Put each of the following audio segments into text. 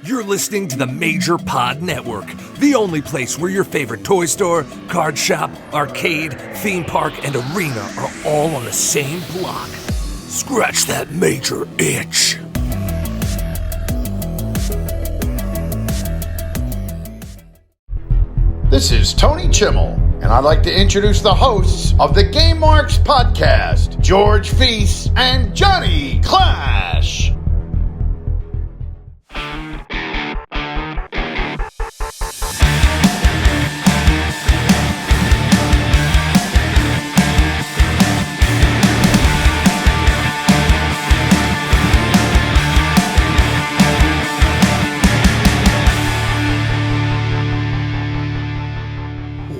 You're listening to the Major Pod Network, the only place where your favorite toy store, card shop, arcade, theme park, and arena are all on the same block. Scratch that major itch. This is Tony Chimmel, and I'd like to introduce the hosts of the Game Marks podcast, George Feis and Johnny Clash.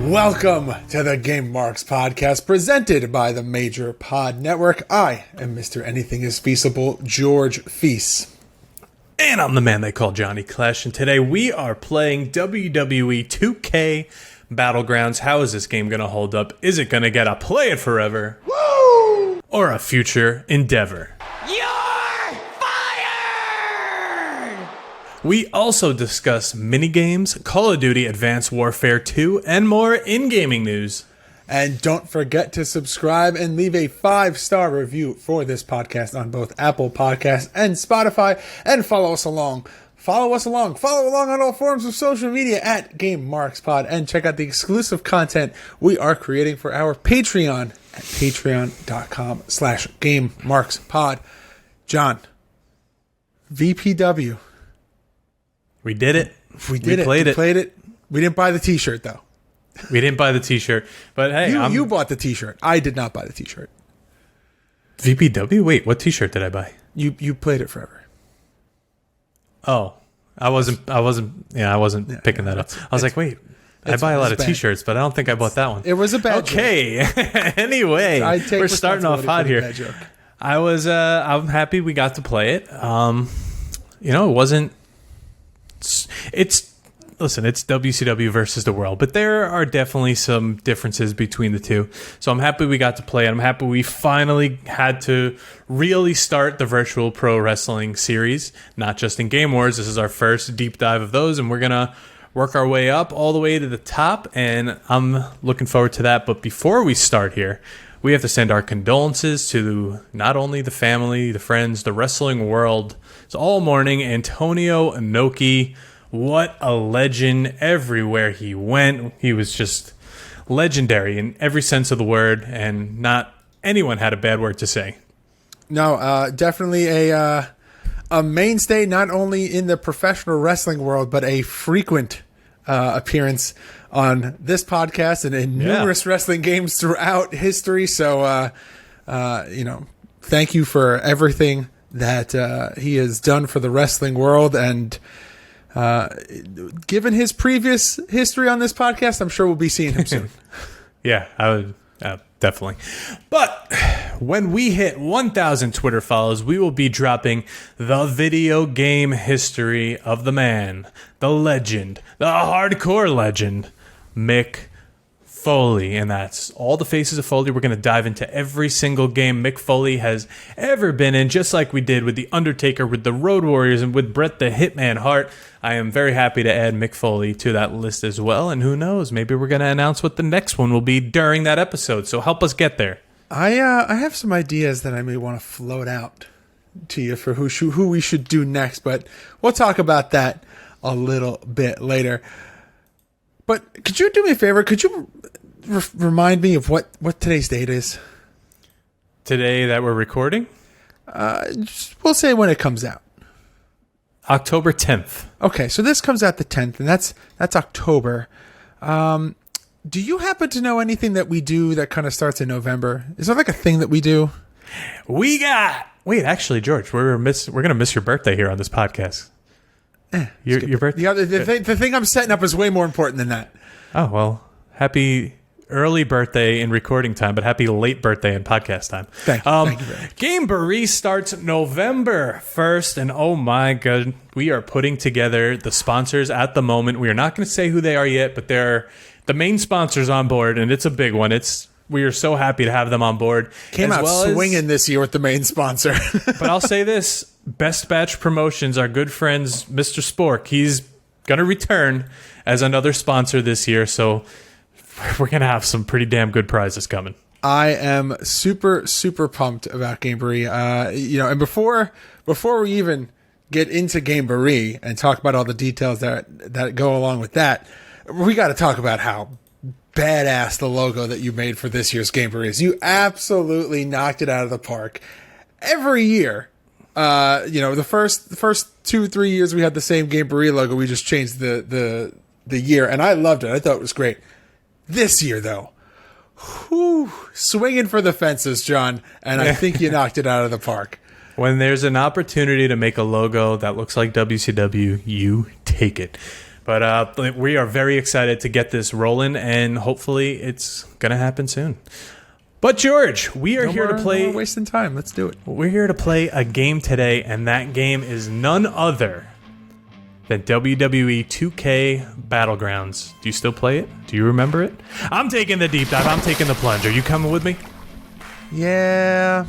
Welcome to the Game Marks podcast presented by the Major Pod Network. I am Mr. Anything is Feasible, George Feis. And I'm the man they call Johnny Clash, and today we are playing WWE 2K Battlegrounds. How is this game going to hold up? Is it going to get a play it forever? Woo! Or a future endeavor? You're fired! We also discuss minigames, Call of Duty Advance Warfare 2, and more in-gaming news. And don't forget to subscribe and leave a 5-star review for this podcast on both Apple Podcasts and Spotify. And follow along on all forms of social media at Game Marks Pod. And check out the exclusive content we are creating for our Patreon at patreon.com/GameMarksPod. John, VPW. We did it. We played it. We didn't buy the t-shirt, though. We didn't buy the t-shirt, but hey, you bought the t-shirt. I did not buy the t-shirt. VPW? Wait, what t-shirt did I buy? You played it forever. Oh, I wasn't picking that up. I was like, wait, I buy a lot of t-shirts, but I don't think I bought that one. It was a bad joke. Anyway, we're starting off hot here. I'm happy we got to play it. It wasn't. It's WCW versus the world, but there are definitely some differences between the two. So I'm happy we got to play it. I'm happy we finally had to really start the virtual pro wrestling series, not just in Game Wars. This is our first deep dive of those, and we're going to work our way up all the way to the top, and I'm looking forward to that. But before we start here, we have to send our condolences to not only the family, the friends, the wrestling world. It's all mourning Antonio Inoki. What a legend everywhere he went. He was just legendary in every sense of the word, and not anyone had a bad word to say. No, definitely a mainstay, not only in the professional wrestling world, but a frequent appearance on this podcast and in numerous wrestling games throughout history. So, thank you for everything that he has done for the wrestling world. And given his previous history on this podcast, I'm sure we'll be seeing him soon. Yeah, I would definitely. But when we hit 1,000 Twitter follows, we will be dropping the video game history of the man, the legend, the hardcore legend, Mick Foley. And that's all the faces of Foley. We're going to dive into every single game Mick Foley has ever been in, just like we did with The Undertaker, with the Road Warriors, and with Bret the Hitman Hart. I am very happy to add Mick Foley to that list as well. And who knows, maybe we're going to announce what the next one will be during that episode. So help us get there. I have some ideas that I may want to float out to you for who we should do next, but we'll talk about that a little bit later. But could you do me a favor? Could you remind me of what today's date is? Today that we're recording? We'll say when it comes out. October 10th. Okay, so this comes out the 10th, and that's October. Do you happen to know anything that we do that kind of starts in November? Is there like a thing that we do? Wait, actually, George, we're gonna miss your birthday here on this podcast. Your birthday? The thing I'm setting up is way more important than that. Oh, well, happy early birthday in recording time, but happy late birthday in podcast time. Thank you very much. Gameboree starts November 1st, and oh my god, we are putting together the sponsors at the moment. We are not going to say who they are yet, but they're the main sponsors on board, and it's a big one. It's we are so happy to have them on board. Came out swinging this year with the main sponsor. But I'll say this, Best Batch Promotions, our good friends, Mr. Spork, he's going to return as another sponsor this year, so we're going to have some pretty damn good prizes coming. I am super, super pumped about Gameberry. And before we even get into Gameberry and talk about all the details that go along with that, we got to talk about how badass the logo that you made for this year's Gameberry is. You absolutely knocked it out of the park. Every year, the first 2-3 years we had the same Gameberry logo. We just changed the year, and I loved it. I thought it was great. This year, though, swinging for the fences, John, and I think you knocked it out of the park. When there's an opportunity to make a logo that looks like WCW, you take it. But we are very excited to get this rolling, and hopefully it's going to happen soon. But, George, we are here to play... No more wasting time. Let's do it. We're here to play a game today, and that game is none other than WWE 2K Battlegrounds. Do you still play it? Do you remember it? I'm taking the deep dive. I'm taking the plunge. Are you coming with me? Yeah.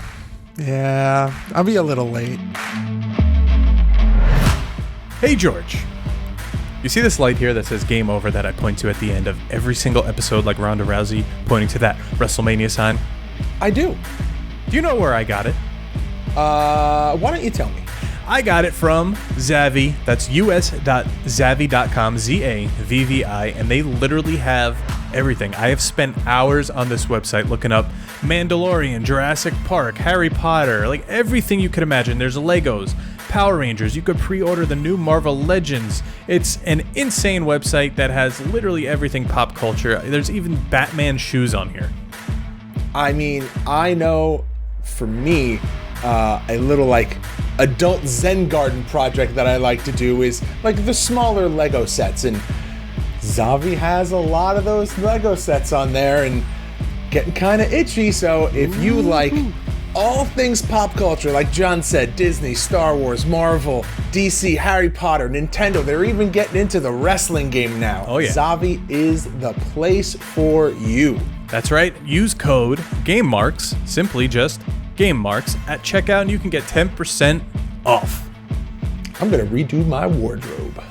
I'll be a little late. Hey, George. You see this light here that says game over that I point to at the end of every single episode, like Ronda Rousey pointing to that WrestleMania sign? I do. Do you know where I got it? Why don't you tell me? I got it from Zavvi. That's us.zavvi.com, Z-A-V-V-I, and they literally have everything. I have spent hours on this website looking up Mandalorian, Jurassic Park, Harry Potter, like everything you could imagine. There's Legos, Power Rangers. You could pre-order the new Marvel Legends. It's an insane website that has literally everything pop culture. There's even Batman shoes on here. I mean, I know for me, a little like adult Zen garden project that I like to do is like the smaller Lego sets, and Zavvi has a lot of those Lego sets on there and getting kind of itchy. So if you like all things pop culture, like John said, Disney, Star Wars, Marvel, DC, Harry Potter, Nintendo, they're even getting into the wrestling game now. Oh yeah. Zavvi is the place for you. That's right. Use code GameMarks, simply just GameMarks, at checkout, and you can get 10% off. I'm going to redo my wardrobe.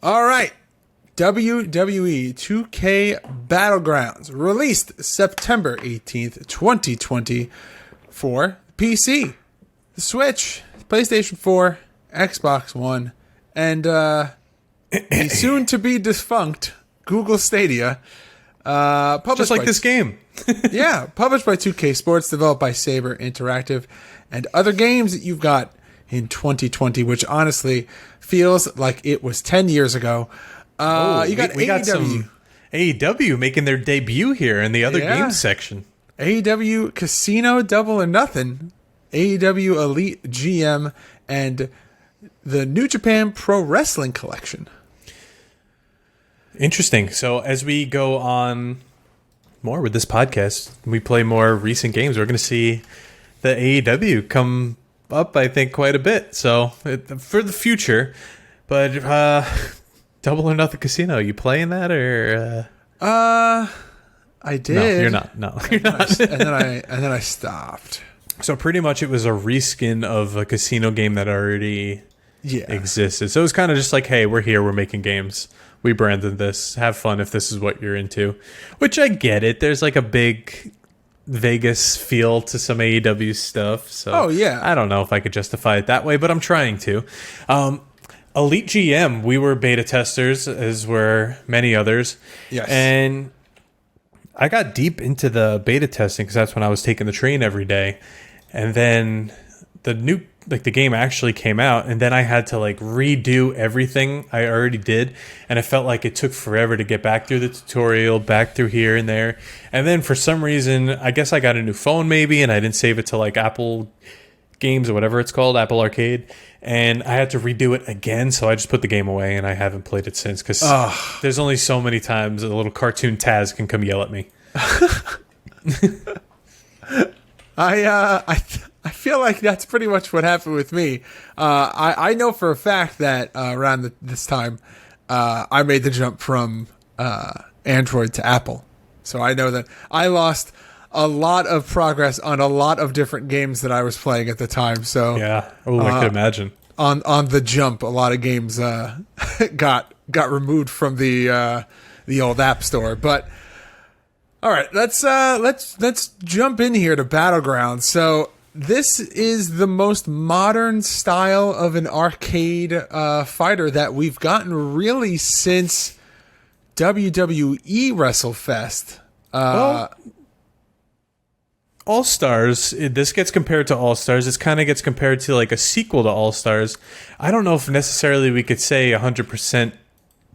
All right. WWE 2K Battlegrounds, released September 18th, 2020 for PC, the Switch, PlayStation 4, Xbox One, and the soon-to-be defunct Google Stadia. Just like this game. Yeah, published by 2K Sports, developed by Saber Interactive, and other games that you've got in 2020, which honestly feels like it was 10 years ago. We got some AEW making their debut here in the other games section. AEW Casino Double or Nothing, AEW Elite GM, and the New Japan Pro Wrestling Collection. Interesting. So as we go on more with this podcast, we play more recent games, we're going to see the AEW come up, I think, quite a bit. So for the future, but Double or Nothing Casino, you playing that or? I did. No, you're not. No, you're not. and then I stopped. So pretty much it was a reskin of a casino game that already existed. So it was kind of just like, hey, we're here, we're making games. We branded this. Have fun if this is what you're into. Which I get it. There's like a big Vegas feel to some AEW stuff. So I don't know if I could justify it that way, but I'm trying to. Elite GM, we were beta testers, as were many others. Yes. And I got deep into the beta testing because that's when I was taking the train every day. And then the game actually came out, and then I had to like redo everything I already did, and it felt like it took forever to get back through the tutorial, back through here and there. And then for some reason, I guess I got a new phone maybe, and I didn't save it to like Apple Games or whatever it's called, Apple Arcade, and I had to redo it again, so I just put the game away, and I haven't played it since because there's only so many times a little cartoon Taz can come yell at me. I I feel like that's pretty much what happened with me. I know for a fact that around this time, I made the jump from Android to Apple. So I know that I lost a lot of progress on a lot of different games that I was playing at the time. So yeah, I could imagine. On the jump, a lot of games got removed from the old App Store. But all right, let's jump in here to Battlegrounds. So this is the most modern style of an arcade fighter that we've gotten really since WWE WrestleFest. All Stars, this gets compared to All Stars. This kind of gets compared to like a sequel to All Stars. I don't know if necessarily we could say 100%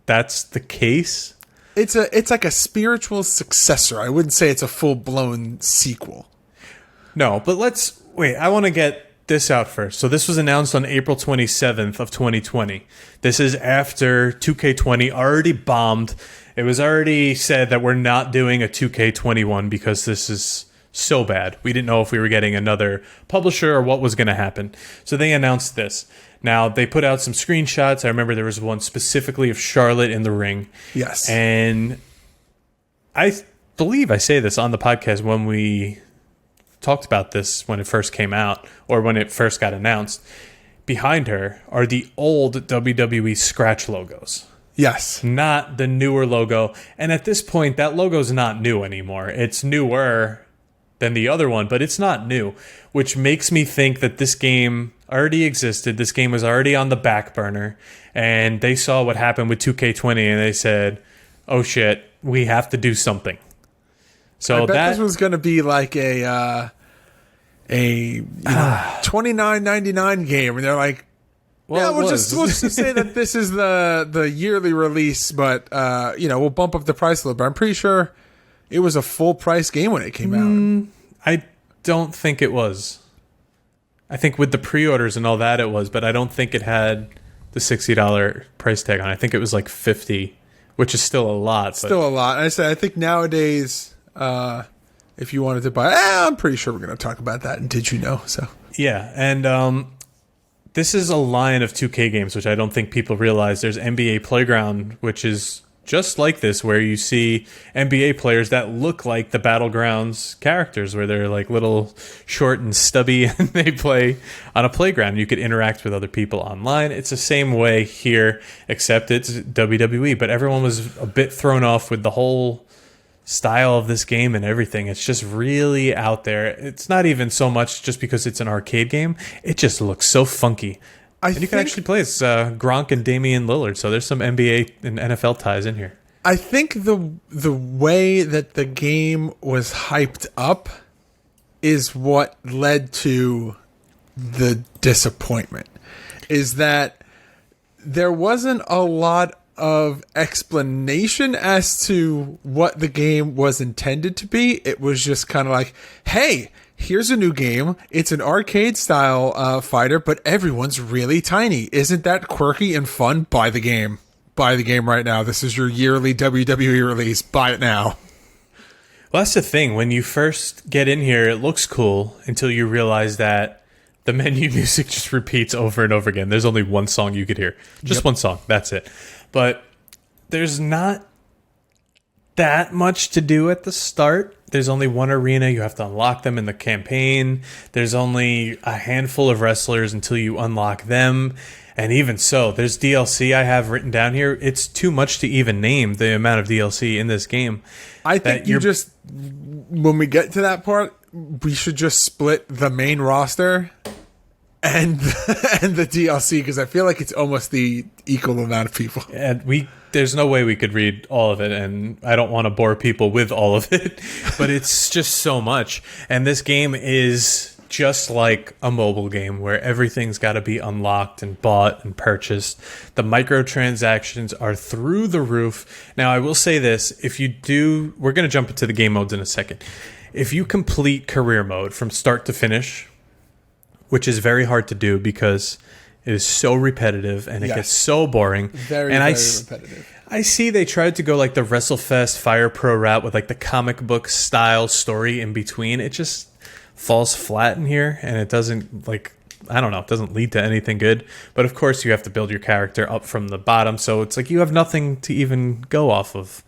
that's the case. It's like a spiritual successor. I wouldn't say it's a full-blown sequel. No, but wait, I want to get this out first. So this was announced on April 27th of 2020. This is after 2K20 already bombed. It was already said that we're not doing a 2K21 because this is so bad. We didn't know if we were getting another publisher or what was going to happen. So they announced this. Now, they put out some screenshots. I remember there was one specifically of Charlotte in the ring. Yes. And I believe I say this on the podcast when we talked about this when it first came out or when it first got announced. Behind her are the old WWE scratch logos. Yes. Not the newer logo. And at this point, that logo's not new anymore. It's newer than the other one, but it's not new, which makes me think that this game already existed. This game was already on the back burner, and they saw what happened with 2K20, and they said, "Oh shit, we have to do something." So I bet this was going to be like a $29.99 game, and they're like, "Well, yeah, we'll just say that this is the yearly release, but we'll bump up the price a little bit." I'm pretty sure it was a full price game when it came out. I don't think it was. I think with the pre-orders and all that it was, but I don't think it had the $60 price tag on it. I think it was like $50, which is still a lot. Still a lot. I think nowadays, if you wanted to buy, I'm pretty sure we're going to talk about that. And did you know? So yeah, and this is a line of 2K games, which I don't think people realize. There's NBA Playground, which is just like this, where you see NBA players that look like the Battlegrounds characters, where they're like little short and stubby and they play on a playground. You could interact with other people online. It's the same way here, except it's WWE. But everyone was a bit thrown off with the whole style of this game and everything. It's just really out there. It's not even so much just because it's an arcade game. It just looks so funky. And you can actually play as Gronk and Damian Lillard, so there's some NBA and NFL ties in here. I think the way that the game was hyped up is what led to the disappointment. Is that there wasn't a lot of explanation as to what the game was intended to be. It was just kind of like, hey, here's a new game. It's an arcade-style fighter, but everyone's really tiny. Isn't that quirky and fun? Buy the game. Buy the game right now. This is your yearly WWE release. Buy it now. Well, that's the thing. When you first get in here, it looks cool until you realize that the menu music just repeats over and over again. There's only one song you could hear. Just one song. That's it. But there's not that much to do at the start. There's only one arena. You have to unlock them in the campaign. There's only a handful of wrestlers until you unlock them. And even so, there's DLC I have written down here. It's too much to even name the amount of DLC in this game. I think when we get to that part, we should just split the main roster and the DLC, because I feel like it's almost the equal amount of people. And there's no way we could read all of it, and I don't want to bore people with all of it, but it's just so much. And this game is just like a mobile game where everything's got to be unlocked and bought and purchased. The microtransactions are through the roof. Now, I will say this. We're going to jump into the game modes in a second. If you complete career mode from start to finish, which is very hard to do because it is so repetitive and it gets so boring. Very repetitive. I see they tried to go like the WrestleFest Fire Pro route with like the comic book style story in between. It just falls flat in here, and it doesn't I don't know, it doesn't lead to anything good. But of course, you have to build your character up from the bottom, so it's like you have nothing to even go off of.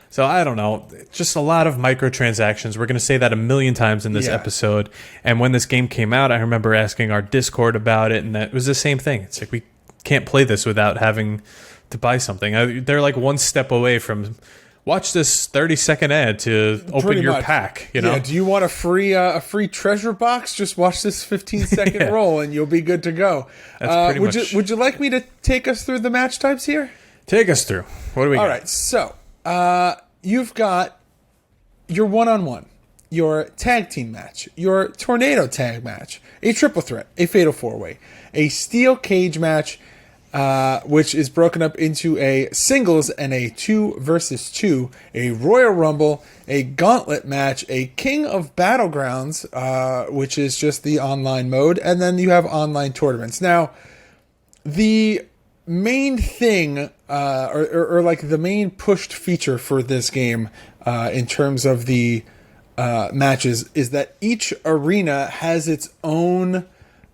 So I don't know, just a lot of microtransactions. We're going to say that a million times in this episode. And when this game came out, I remember asking our Discord about it, and that was the same thing. It's like we can't play this without having to buy something. They're like one step away from watch this 30-second ad to open your pack. You know? Yeah. Do you want a free treasure box? Just watch this 15-second roll, and you'll be good to go. That's pretty much. Would you like me to take us through the match types here? Take us through. What do we got? All right. So you've got your one-on-one, your tag team match, your tornado tag match, a triple threat, a fatal four-way, a steel cage match, which is broken up into a singles and a 2 versus 2, a Royal Rumble, a gauntlet match, a King of Battlegrounds, which is just the online mode, and then you have online tournaments. Now, the main thing, or like the main pushed feature for this game, in terms of the matches, is that each arena has its own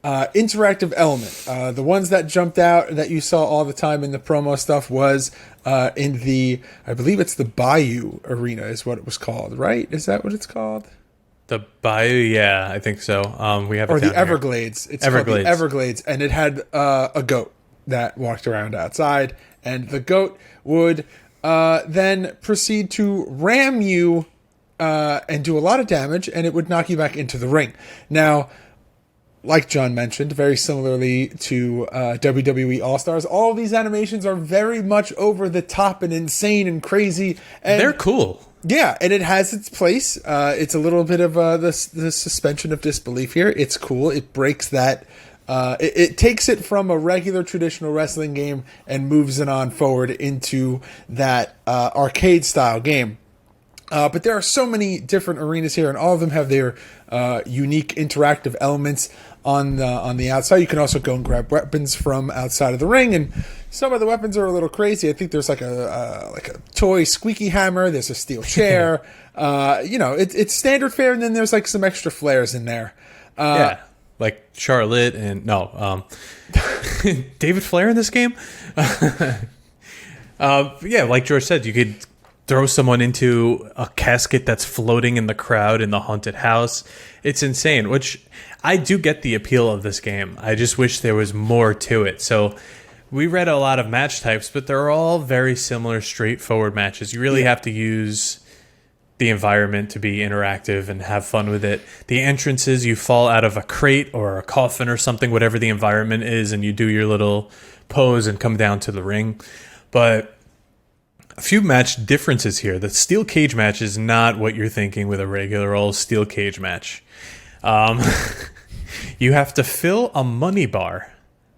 interactive element. The ones that jumped out that you saw all the time in the promo stuff was in the, I believe it's the Bayou Arena is what it was called, right? Is that what it's called? The Bayou, yeah, I think so. We have it or down the Everglades. Here. It's called the Everglades, and it had a goat that walked around outside, and the goat would then proceed to ram you and do a lot of damage, and it would knock you back into the ring. Now, like John mentioned, very similarly to WWE All-Stars, all of these animations are very much over the top and insane and crazy. And they're cool. Yeah, and it has its place. It's a little bit of the suspension of disbelief here. It's cool. It breaks that. It takes it from a regular traditional wrestling game and moves it on forward into that arcade-style game. But there are so many different arenas here, and all of them have their unique interactive elements on the outside. You can also go and grab weapons from outside of the ring, and some of the weapons are a little crazy. I think there's like a toy squeaky hammer. There's a steel chair. It's standard fare, and then there's like some extra flares in there. Yeah, like Charlotte and David Flair in this game. Yeah, like George said, you could throw someone into a casket that's floating in the crowd in the haunted house. It's insane, which I do get the appeal of this game. I just wish there was more to it. So we read a lot of match types, but they're all very similar, straightforward matches. You really have to use the environment to be interactive and have fun with it. The entrances, you fall out of a crate or a coffin or something, whatever the environment is, and you do your little pose and come down to the ring. But a few match differences here. The steel cage match is not what you're thinking with a regular old steel cage match. You have to fill a money bar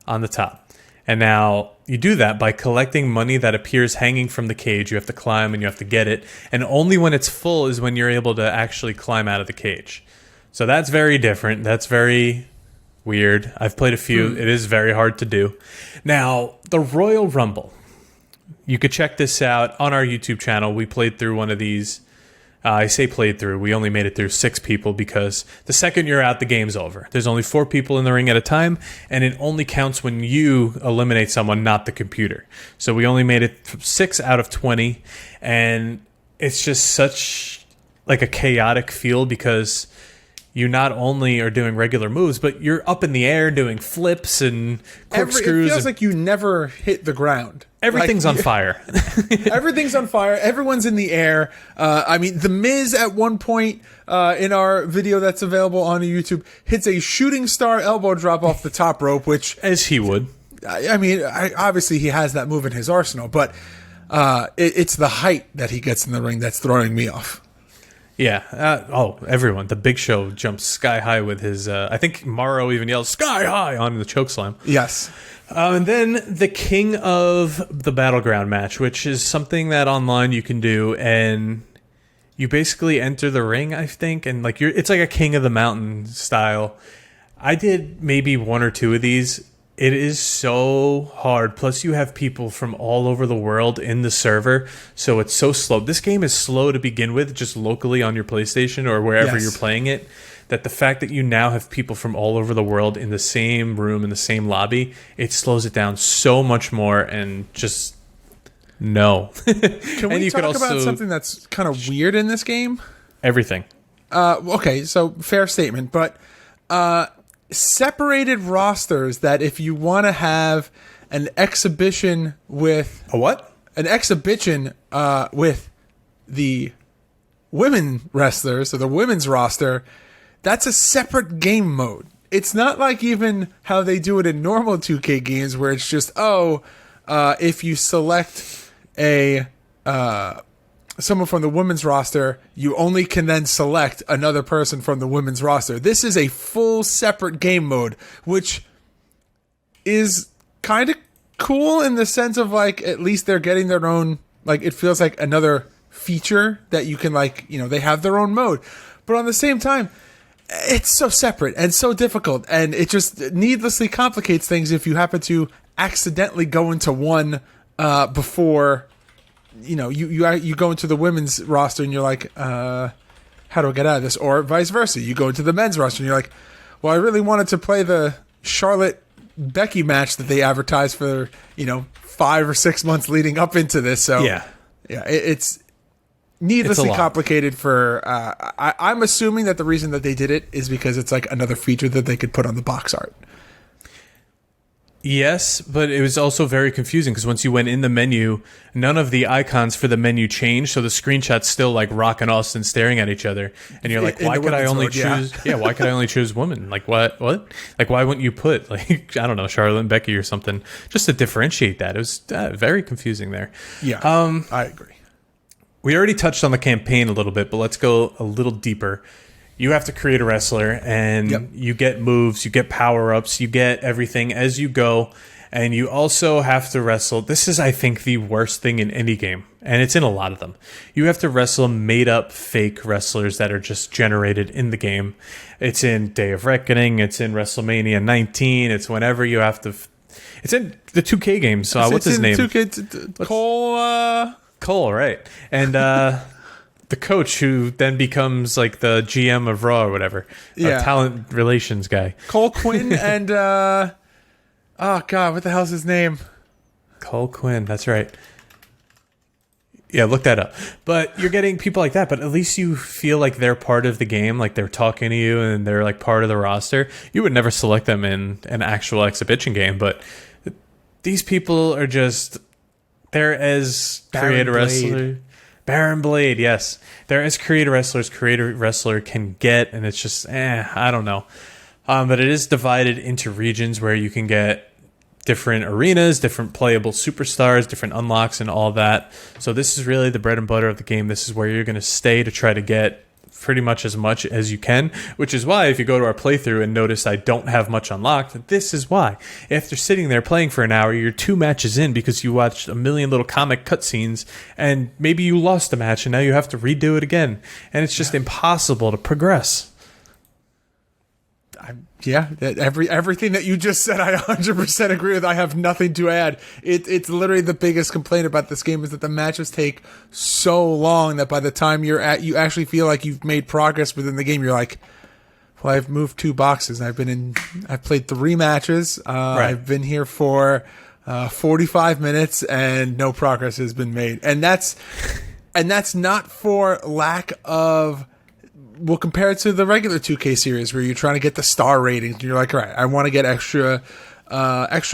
on the top. And now you do that by collecting money that appears hanging from the cage. You have to climb and you have to get it. And only when it's full is when you're able to actually climb out of the cage. So that's very different. That's very weird. I've played a few. It is very hard to do. Now, the Royal Rumble. You could check this out on our YouTube channel. We played through one of these. I say played through. We only made it through 6 people because the second you're out, the game's over. There's only 4 people in the ring at a time, and it only counts when you eliminate someone, not the computer. So we only made it 6 out of 20, and it's just such like a chaotic feel because you not only are doing regular moves, but you're up in the air doing flips and corkscrews. It feels like you never hit the ground. Everything's on fire. Everything's on fire. Everyone's in the air. I mean, The Miz at one point in our video that's available on YouTube hits a shooting star elbow drop off the top rope, which... As he would. I mean, obviously he has that move in his arsenal, but it's the height that he gets in the ring that's throwing me off. Yeah. Everyone. The Big Show jumps sky high with his... I think Morrow even yells, "Sky high!" on the chokeslam. Yes. And then the King of the Battleground match, which is something that online you can do, and you basically enter the ring, I think, and it's like a King of the Mountain style. I did maybe 1 or 2 of these. It is so hard. Plus, you have people from all over the world in the server, so it's so slow. This game is slow to begin with, just locally on your PlayStation or wherever you're playing it, that the fact that you now have people from all over the world in the same room, in the same lobby, it slows it down so much more and just... No. Can we talk about something that's kind of weird in this game? Everything. Okay, so fair statement, but... separated rosters that if you want to have an exhibition with a what? An exhibition with the women wrestlers or the women's roster, that's a separate game mode. It's not like even how they do it in normal 2K games where it's just if you select a someone from the women's roster, you only can then select another person from the women's roster. This is a full separate game mode, which is kind of cool in the sense of like, at least they're getting their own, like, it feels like another feature that you can, like, you know, they have their own mode. But on the same time, it's so separate and so difficult, and it just needlessly complicates things if you happen to accidentally go into one before... You know, you go into the women's roster and you're like, how do I get out of this? Or vice versa. You go into the men's roster and you're like, well, I really wanted to play the Charlotte Becky match that they advertised for, 5 or 6 months leading up into this. So it's needlessly complicated for, I'm assuming that the reason that they did it is because it's like another feature that they could put on the box art. Yes, but it was also very confusing because once you went in the menu, none of the icons for the menu changed, so the screenshot's still like Rock and Austin staring at each other, and you're like, why could I only choose? Yeah, why could I only choose women? Like what? Like why wouldn't you put like I don't know, Charlotte and Becky or something just to differentiate that? It was very confusing there. Yeah, I agree. We already touched on the campaign a little bit, but let's go a little deeper. You have to create a wrestler, and you get moves, you get power-ups, you get everything as you go, and you also have to wrestle. This is, I think, the worst thing in any game, and it's in a lot of them. You have to wrestle made-up fake wrestlers that are just generated in the game. It's in Day of Reckoning, it's in WrestleMania 19, it's whenever you have to... It's in the 2K games, so what's his name? 2K, Cole, right. And... the coach who then becomes like the GM of Raw or whatever. Talent relations guy. Cole Quinn and, oh God, what the hell's his name? Cole Quinn, that's right. Yeah, look that up. But you're getting people like that, but at least you feel like they're part of the game, like they're talking to you and they're like part of the roster. You would never select them in an actual exhibition game, but these people are just, they're as creative wrestler. Baron Blade, yes. They're as creative wrestlers creative wrestler can get, and it's just, I don't know. But it is divided into regions where you can get different arenas, different playable superstars, different unlocks, and all that. So this is really the bread and butter of the game. This is where you're going to stay to try to get pretty much as you can, which is why if you go to our playthrough and notice I don't have much unlocked, this is why. After sitting there playing for an hour, you're 2 matches in because you watched a million little comic cutscenes and maybe you lost a match and now you have to redo it again. And it's just impossible to progress. Everything that you just said, I 100% agree with. I have nothing to add. It's literally the biggest complaint about this game is that the matches take so long that by the time you actually feel like you've made progress within the game, you're like, well, I've moved 2 boxes. I've played 3 matches. I've been here for 45 minutes and no progress has been made. And that's not for lack of. We'll compare it to the regular 2K series where you're trying to get the star ratings and you're like, all right, I want to get extra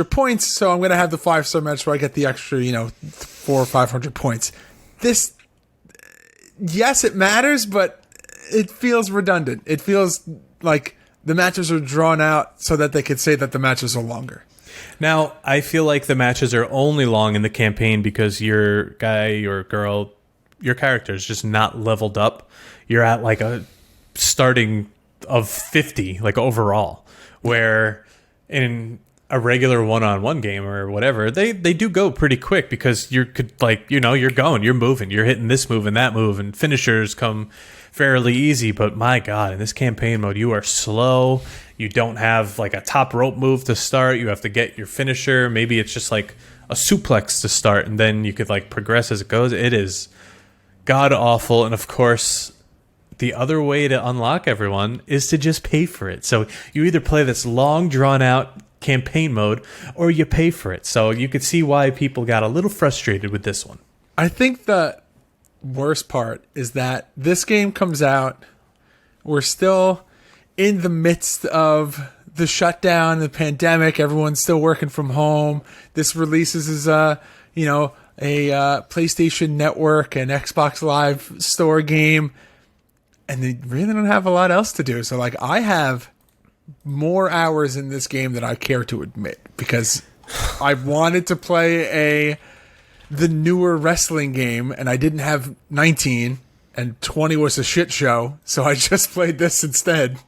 points, so I'm going to have the 5-star match where I get the extra, 400 or 500 points. This, yes, it matters, but it feels redundant. It feels like the matches are drawn out so that they could say that the matches are longer. Now, I feel like the matches are only long in the campaign because your guy, your girl, your character is just not leveled up. You're at like a starting of 50, like overall, where in a regular one-on-one game or whatever, they do go pretty quick because you're going, you're moving, you're hitting this move and that move, and finishers come fairly easy. But my God, in this campaign mode, you are slow. You don't have like a top rope move to start. You have to get your finisher. Maybe it's just like a suplex to start, and then you could like progress as it goes. It is god awful. And of course, the other way to unlock everyone is to just pay for it. So you either play this long drawn out campaign mode or you pay for it. So you could see why people got a little frustrated with this one. I think the worst part is that this game comes out, we're still in the midst of the shutdown, the pandemic, everyone's still working from home. This releases as a PlayStation Network and Xbox Live Store game, and they really don't have a lot else to do. So like, I have more hours in this game than I care to admit, because I wanted to play the newer wrestling game, and I didn't have 19, and 20 was a shit show, so I just played this instead.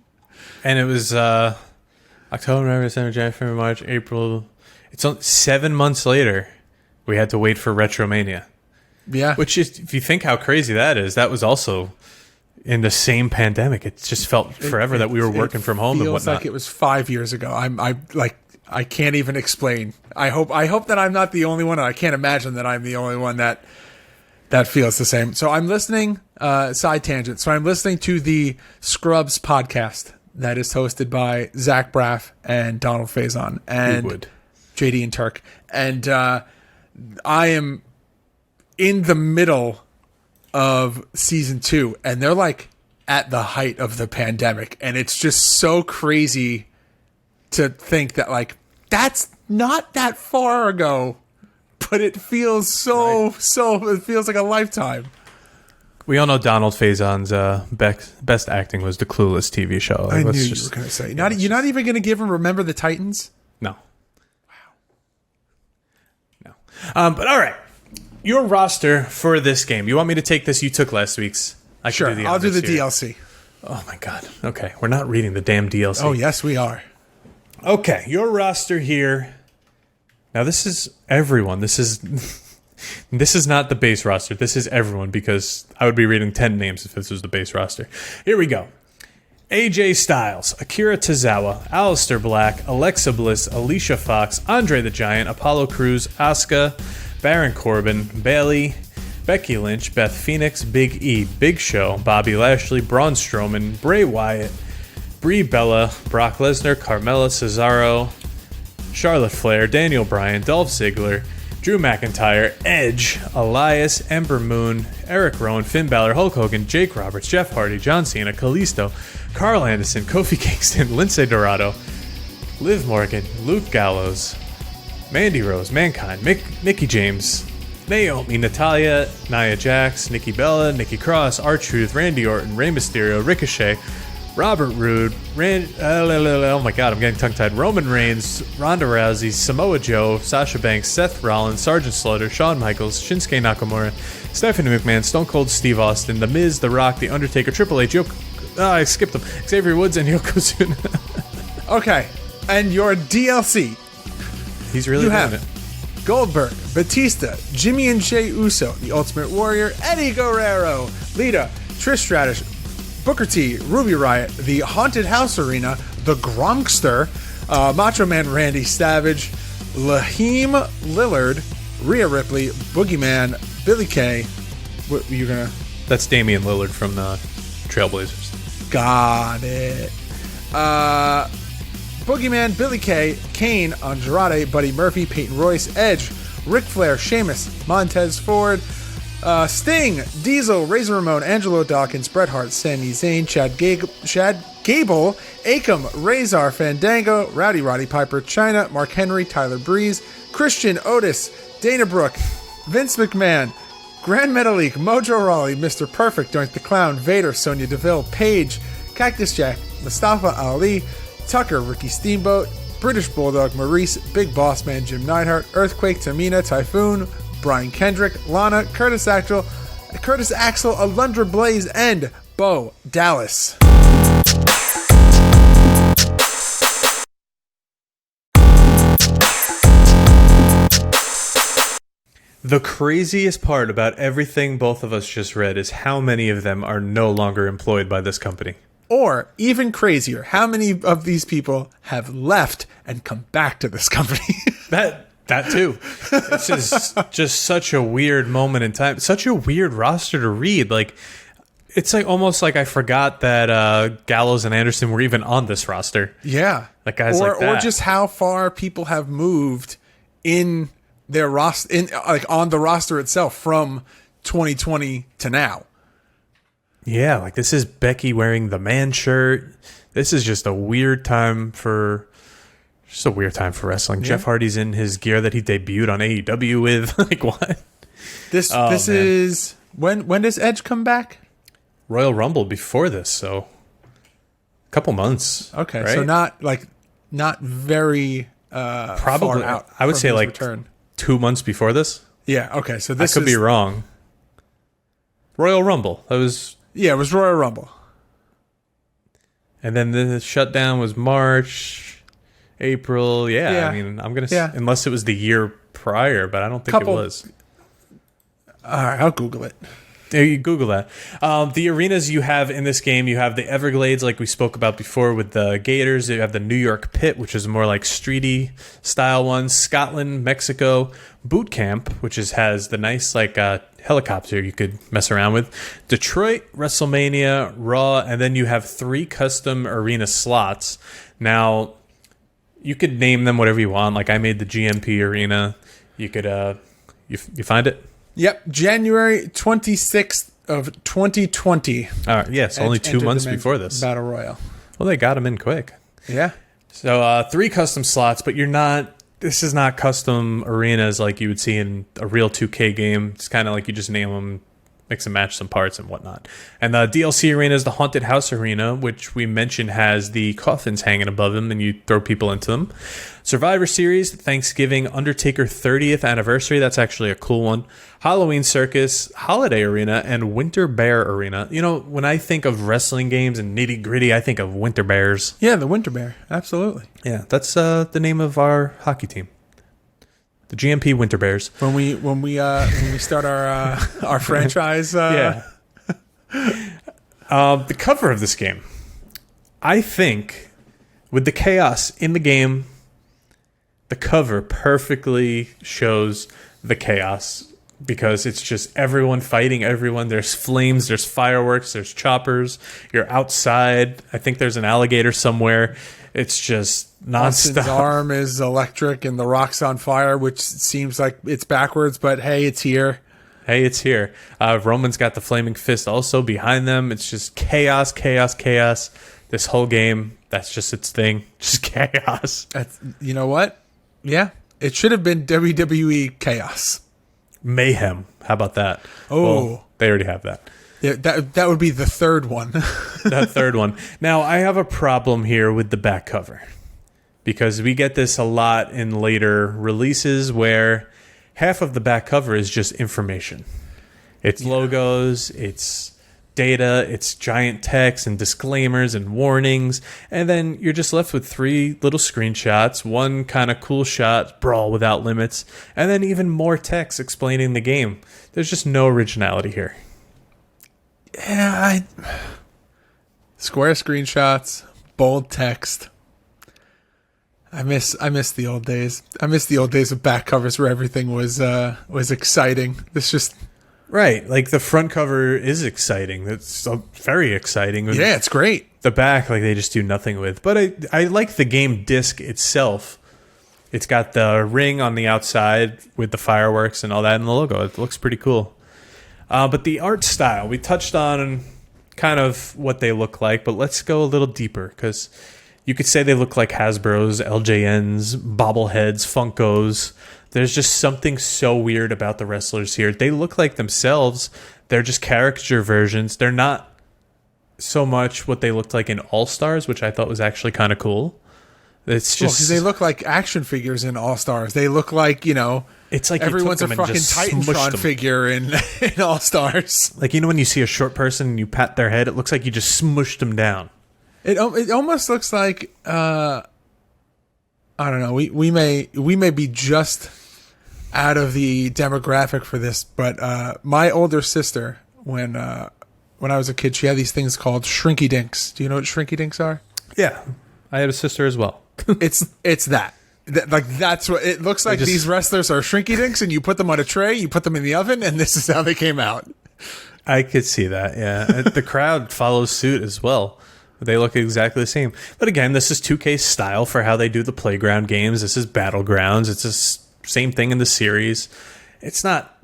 And it was October, November, December, January, February, March, April. It's 7 months later. We had to wait for Retromania. Yeah. Which is, if you think how crazy that is, that was also in the same pandemic. It just felt forever that we were working from home and whatnot. It feels like it was 5 years ago. I can't even explain. I hope that I'm not the only one, and I can't imagine that I'm the only one that feels the same. So I'm listening, side tangent. So I'm listening to the Scrubs podcast that is hosted by Zach Braff and Donald Faison and JD and Turk. And I am in the middle of season 2, and they're like at the height of the pandemic, and it's just so crazy to think that like that's not that far ago, but it feels so it feels like a lifetime. We all know Donald Faison's best acting was the Clueless TV show. I knew you were going to say. You're not even going to give him Remember the Titans? No. Wow. No. But all right. Your roster for this game. You want me to take this? You took last week's. Sure, I'll do the DLC. Oh, my God. Okay, we're not reading the damn DLC. Oh, yes, we are. Okay, your roster here. Now, this is everyone. This is not the base roster. This is everyone, because I would be reading 10 names if this was the base roster. Here we go. AJ Styles, Akira Tozawa, Aleister Black, Alexa Bliss, Alicia Fox, Andre the Giant, Apollo Crews, Asuka, Baron Corbin, Bayley, Becky Lynch, Beth Phoenix, Big E, Big Show, Bobby Lashley, Braun Strowman, Bray Wyatt, Brie Bella, Brock Lesnar, Carmella, Cesaro, Charlotte Flair, Daniel Bryan, Dolph Ziggler, Drew McIntyre, Edge, Elias, Ember Moon, Eric Rowan, Finn Balor, Hulk Hogan, Jake Roberts, Jeff Hardy, John Cena, Kalisto, Carl Anderson, Kofi Kingston, Lindsay Dorado, Liv Morgan, Luke Gallows, Mandy Rose, Mankind, Mickie James, Naomi, Natalya, Nia Jax, Nikki Bella, Nikki Cross, R-Truth, Randy Orton, Rey Mysterio, Ricochet, Robert Roode, oh my God, I'm getting tongue-tied, Roman Reigns, Ronda Rousey, Samoa Joe, Sasha Banks, Seth Rollins, Sergeant Slaughter, Shawn Michaels, Shinsuke Nakamura, Stephanie McMahon, Stone Cold Steve Austin, The Miz, The Rock, The Undertaker, Triple H, I skipped them, Xavier Woods, and Yokozuna. Okay, and your DLC. He's really doing it. Goldberg, Batista, Jimmy and Jey Uso, The Ultimate Warrior, Eddie Guerrero, Lita, Trish Stratus, Booker T, Ruby Riott, The Haunted House Arena, The Gronkster, Macho Man Randy Savage, Laheem Lillard, Rhea Ripley, Boogeyman, Billy Kay. What you're gonna? That's Damian Lillard from the Trailblazers. Got it. Boogeyman, Billy Kay, Kane, Andrade, Buddy Murphy, Peyton Royce, Edge, Ric Flair, Sheamus, Montez Ford, Sting, Diesel, Razor Ramon, Angelo Dawkins, Bret Hart, Sami Zayn, Chad Gable, Akam, Razor, Fandango, Rowdy Roddy Piper, Chyna, Mark Henry, Tyler Breeze, Christian, Otis, Dana Brooke, Vince McMahon, Grand Metalik, Mojo Rawley, Mr. Perfect, Doink the Clown, Vader, Sonya Deville, Paige, Cactus Jack, Mustafa Ali, Tucker, Ricky Steamboat, British Bulldog, Maurice, Big Boss Man, Jim Neidhart, Earthquake, Tamina, Typhoon, Brian Kendrick, Lana, Curtis Axel, Alundra Blaze, and Bo Dallas. The craziest part about everything both of us just read is how many of them are no longer employed by this company. Or, even crazier, how many of these people have left and come back to this company? That too. This is just such a weird moment in time. Such a weird roster to read. Like, it's like almost like I forgot that Gallows and Anderson were even on this roster. Yeah. Like guys like that. Or just how far people have moved in their roster, on the roster itself from 2020 to now. Yeah, like this is Becky wearing the man shirt. This is just a weird time for wrestling. Yeah. Jeff Hardy's in his gear that he debuted on AEW with. Like what? This is when does Edge come back? Royal Rumble before this, so a couple months. Okay, right? so not very probably far out. I would say like return. 2 months before this. Yeah. Okay. So this I could be wrong. Royal Rumble. It was Royal Rumble. And then the shutdown was March, April. Yeah. I mean, I'm gonna say, unless it was the year prior, but I don't think it was. All right, I'll Google it. Yeah, you Google that. The arenas you have in this game, you have the Everglades, like we spoke about before with the Gators. You have the New York Pit, which is more like streety style one. Scotland, Mexico, Boot Camp, which has the nice like helicopter you could mess around with. Detroit, WrestleMania, Raw, and then you have 3 custom arena slots. Now, you could name them whatever you want. Like I made the GMP arena. You could, you find it? Yep, January 26th of 2020. All right, yes, only 2 months before this. Battle Royal. Well, they got them in quick. Yeah. So 3 custom slots, but this is not custom arenas like you would see in a real 2K game. It's kind of like you just name them, mix and match some parts and whatnot. And the DLC arena is the Haunted House Arena, which we mentioned has the coffins hanging above them and you throw people into them. Survivor Series, Thanksgiving, Undertaker 30th Anniversary. That's actually a cool one. Halloween Circus, Holiday Arena, and Winter Bear Arena. You know, when I think of wrestling games and nitty gritty, I think of Winter Bears. Yeah, the Winter Bear. Absolutely. Yeah, that's the name of our hockey team. The GMP Winter Bears. When we start our franchise. Yeah. The cover of this game, I think, with the chaos in the game, the cover perfectly shows the chaos because it's just everyone fighting everyone. There's flames, there's fireworks, there's choppers. You're outside. I think there's an alligator somewhere. It's just nonstop. Austin's arm is electric and the Rock's on fire, which seems like it's backwards, but hey, it's here. Hey, it's here. Roman's got the flaming fist also behind them. It's just chaos, chaos, chaos. This whole game, that's just its thing. Just chaos. You know what? Yeah, it should have been WWE Chaos. Mayhem. How about that? Oh. Well, they already have that. Yeah, that would be the third one. That third one. Now, I have a problem here with the back cover because we get this a lot in later releases where half of the back cover is just information. It's logos, it's data, it's giant text and disclaimers and warnings, and then you're just left with 3 little screenshots, one kind of cool shot, Brawl Without Limits, and then even more text explaining the game. There's just no originality here. Yeah, square screenshots, bold text. I miss the old days. I miss the old days of back covers where everything was exciting. This just right, like the front cover is exciting. It's very exciting. Yeah, it's great. The back, like they just do nothing with. But I like the game disc itself. It's got the ring on the outside with the fireworks and all that, and the logo. It looks pretty cool. But the art style, we touched on kind of what they look like, but let's go a little deeper because you could say they look like Hasbro's, LJN's, bobbleheads, Funkos. There's just something so weird about the wrestlers here. They look like themselves. They're just caricature versions. They're not so much what they looked like in All-Stars, which I thought was actually kind of cool. It's just because they look like action figures in All-Stars. They look like, it's like everyone's a fucking Titantron figure in All-Stars. Like, when you see a short person and you pat their head, it looks like you just smushed them down. It almost looks like I don't know. We may be just out of the demographic for this, but my older sister, when I was a kid, she had these things called shrinky dinks. Do you know what shrinky dinks are? Yeah, I had a sister as well. It's that. Like, that's what it looks like. These wrestlers are shrinky dinks, and you put them on a tray, you put them in the oven, and this is how they came out. I could see that, yeah. The crowd follows suit as well. They look exactly the same. But again, this is 2K's style for how they do the playground games. This is Battlegrounds. It's the same thing in the series. It's not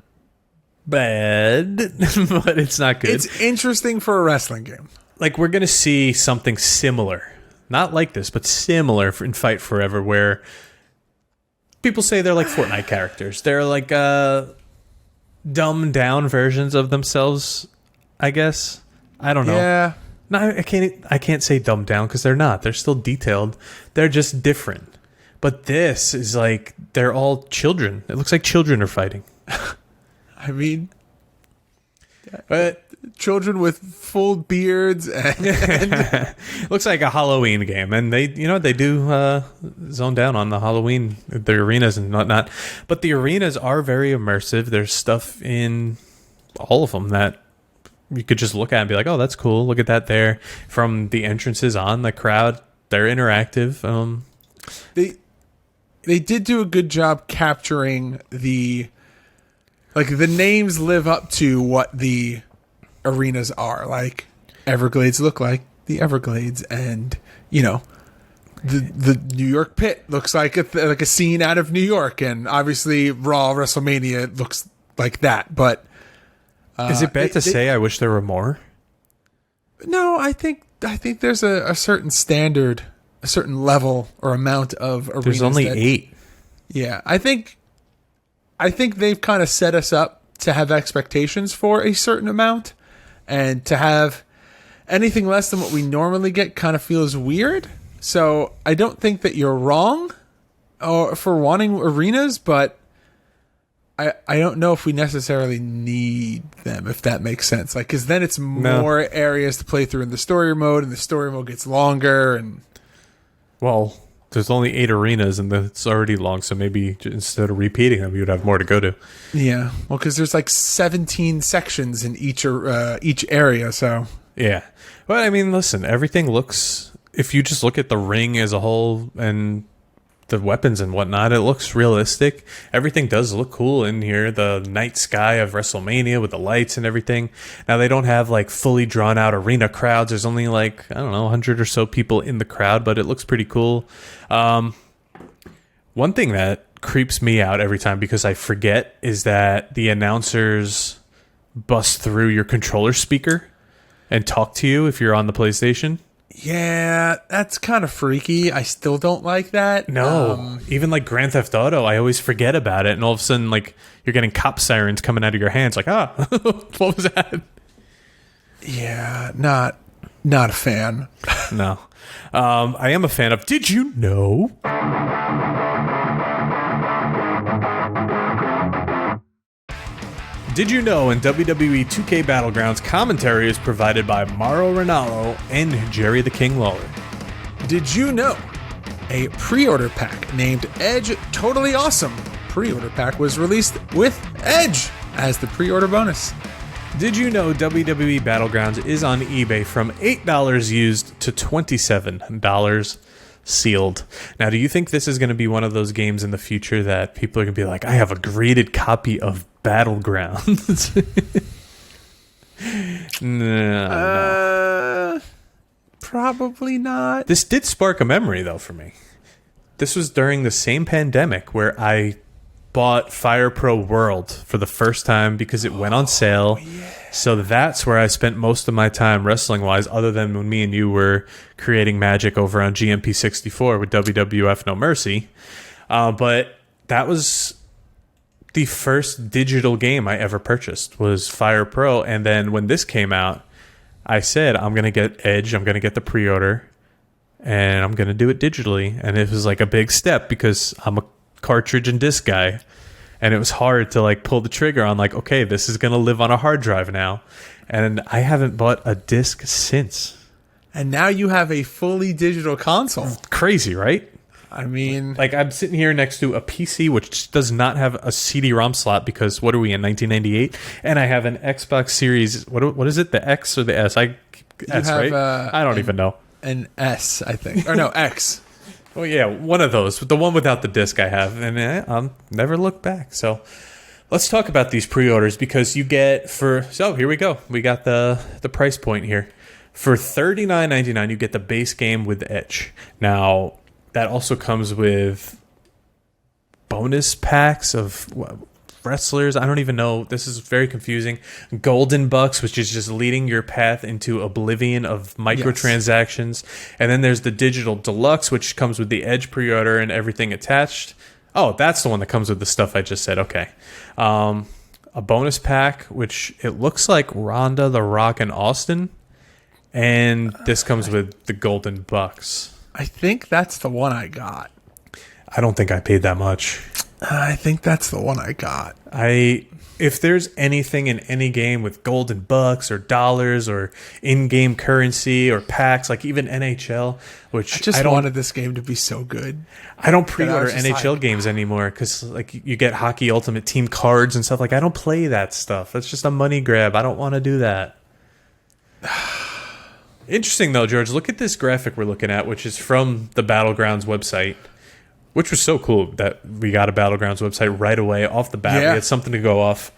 bad, but it's not good. It's interesting for a wrestling game. Like, we're going to see something similar. Not like this, but similar in Fight Forever, where people say they're like Fortnite characters. They're like dumbed down versions of themselves, I guess. I don't know. Yeah. No, I can't say dumbed down because they're not. They're still detailed. They're just different. But this is like, they're all children. It looks like children are fighting. I mean, but children with full beards and looks like a Halloween game, and they do zone down on the Halloween, the arenas and whatnot. But the arenas are very immersive. There's stuff in all of them that you could just look at and be like, oh, that's cool. Look at that there. From the entrances on, the crowd, they're interactive. They did do a good job capturing the names live up to what the arenas are. Like, Everglades look like the Everglades, and the New York Pit looks like a scene out of New York, and obviously Raw WrestleMania looks like that. But is it bad to say I wish there were more? No, I think there's a certain standard, a certain level or amount of arenas. There's only 8. Yeah, I think they've kind of set us up to have expectations for a certain amount, and to have anything less than what we normally get kind of feels weird. So I don't think that you're wrong for wanting arenas, but I don't know if we necessarily need them, if that makes sense. Like, because then it's more areas to play through in the story mode, and the story mode gets longer. And well, there's only 8 arenas, and it's already long, so maybe instead of repeating them, you would have more to go to. Yeah, well, because there's like 17 sections in each area, so... Yeah. But, I mean, listen, everything looks... If you just look at the ring as a whole and the weapons and whatnot, it looks realistic. Everything does look cool in here. The night sky of WrestleMania with the lights and everything. Now, they don't have, like, fully drawn-out arena crowds. There's only, like, I don't know, 100 or so people in the crowd, but it looks pretty cool. One thing that creeps me out every time, because I forget, is that the announcers bust through your controller speaker and talk to you if you're on the PlayStation. Yeah, that's kind of freaky. I still don't like that. No, even like Grand Theft Auto, I always forget about it, and all of a sudden, like, you're getting cop sirens coming out of your hands. Like, what was that? Yeah, not a fan. No, I am a fan of. Did you know? Did you know in WWE 2K Battlegrounds, commentary is provided by Mauro Ranallo and Jerry the King Lawler? Did you know a pre-order pack named Edge Totally Awesome pre-order pack was released with Edge as the pre-order bonus? Did you know WWE Battlegrounds is on eBay from $8 used to $27 sealed? Now, do you think this is going to be one of those games in the future that people are going to be like, I have a graded copy of Battlegrounds? No. Probably not. This did spark a memory, though, for me. This was during the same pandemic where I bought Fire Pro World for the first time because it went on sale. Yeah. So that's where I spent most of my time wrestling-wise, other than when me and you were creating magic over on GMP64 with WWF No Mercy. But that was the first digital game I ever purchased, was Fire Pro. And then when this came out, I said, I'm going to get Edge, I'm going to get the pre-order, and I'm going to do it digitally. And it was like a big step because I'm a cartridge and disc guy. And it was hard to like pull the trigger on like, okay, this is going to live on a hard drive now. And I haven't bought a disc since. And now you have a fully digital console. Crazy, right? I mean, like I'm sitting here next to a PC which does not have a CD-ROM slot because what are we in 1998? And I have an Xbox Series. What is it? The X or the S? S, right? I don't even know. An S, I think, or no X. Oh yeah, one of those. The one without the disc I have, and I'll never look back. So let's talk about these pre-orders because you get so here we go. We got the price point here. For $39.99, you get the base game with Edge. Now, that also comes with bonus packs of wrestlers. I don't even know. This is very confusing. Golden Bucks, which is just leading your path into oblivion of microtransactions. Yes. And then there's the Digital Deluxe, which comes with the Edge pre-order and everything attached. Oh, that's the one that comes with the stuff I just said. Okay. A bonus pack, which it looks like Ronda, The Rock, and Austin. And this comes with the Golden Bucks. I think that's the one I got. I don't think I paid that much. I think that's the one I got. If there's anything in any game with Golden Bucks or dollars or in-game currency or packs, like even NHL, which I wanted this game to be so good. I don't pre-order NHL games anymore because like you get Hockey Ultimate Team cards and stuff. Like I don't play that stuff. That's just a money grab. I don't want to do that. Interesting, though, George. Look at this graphic we're looking at, which is from the Battlegrounds website, which was so cool that we got a Battlegrounds website right away off the bat. Yeah. We had something to go off.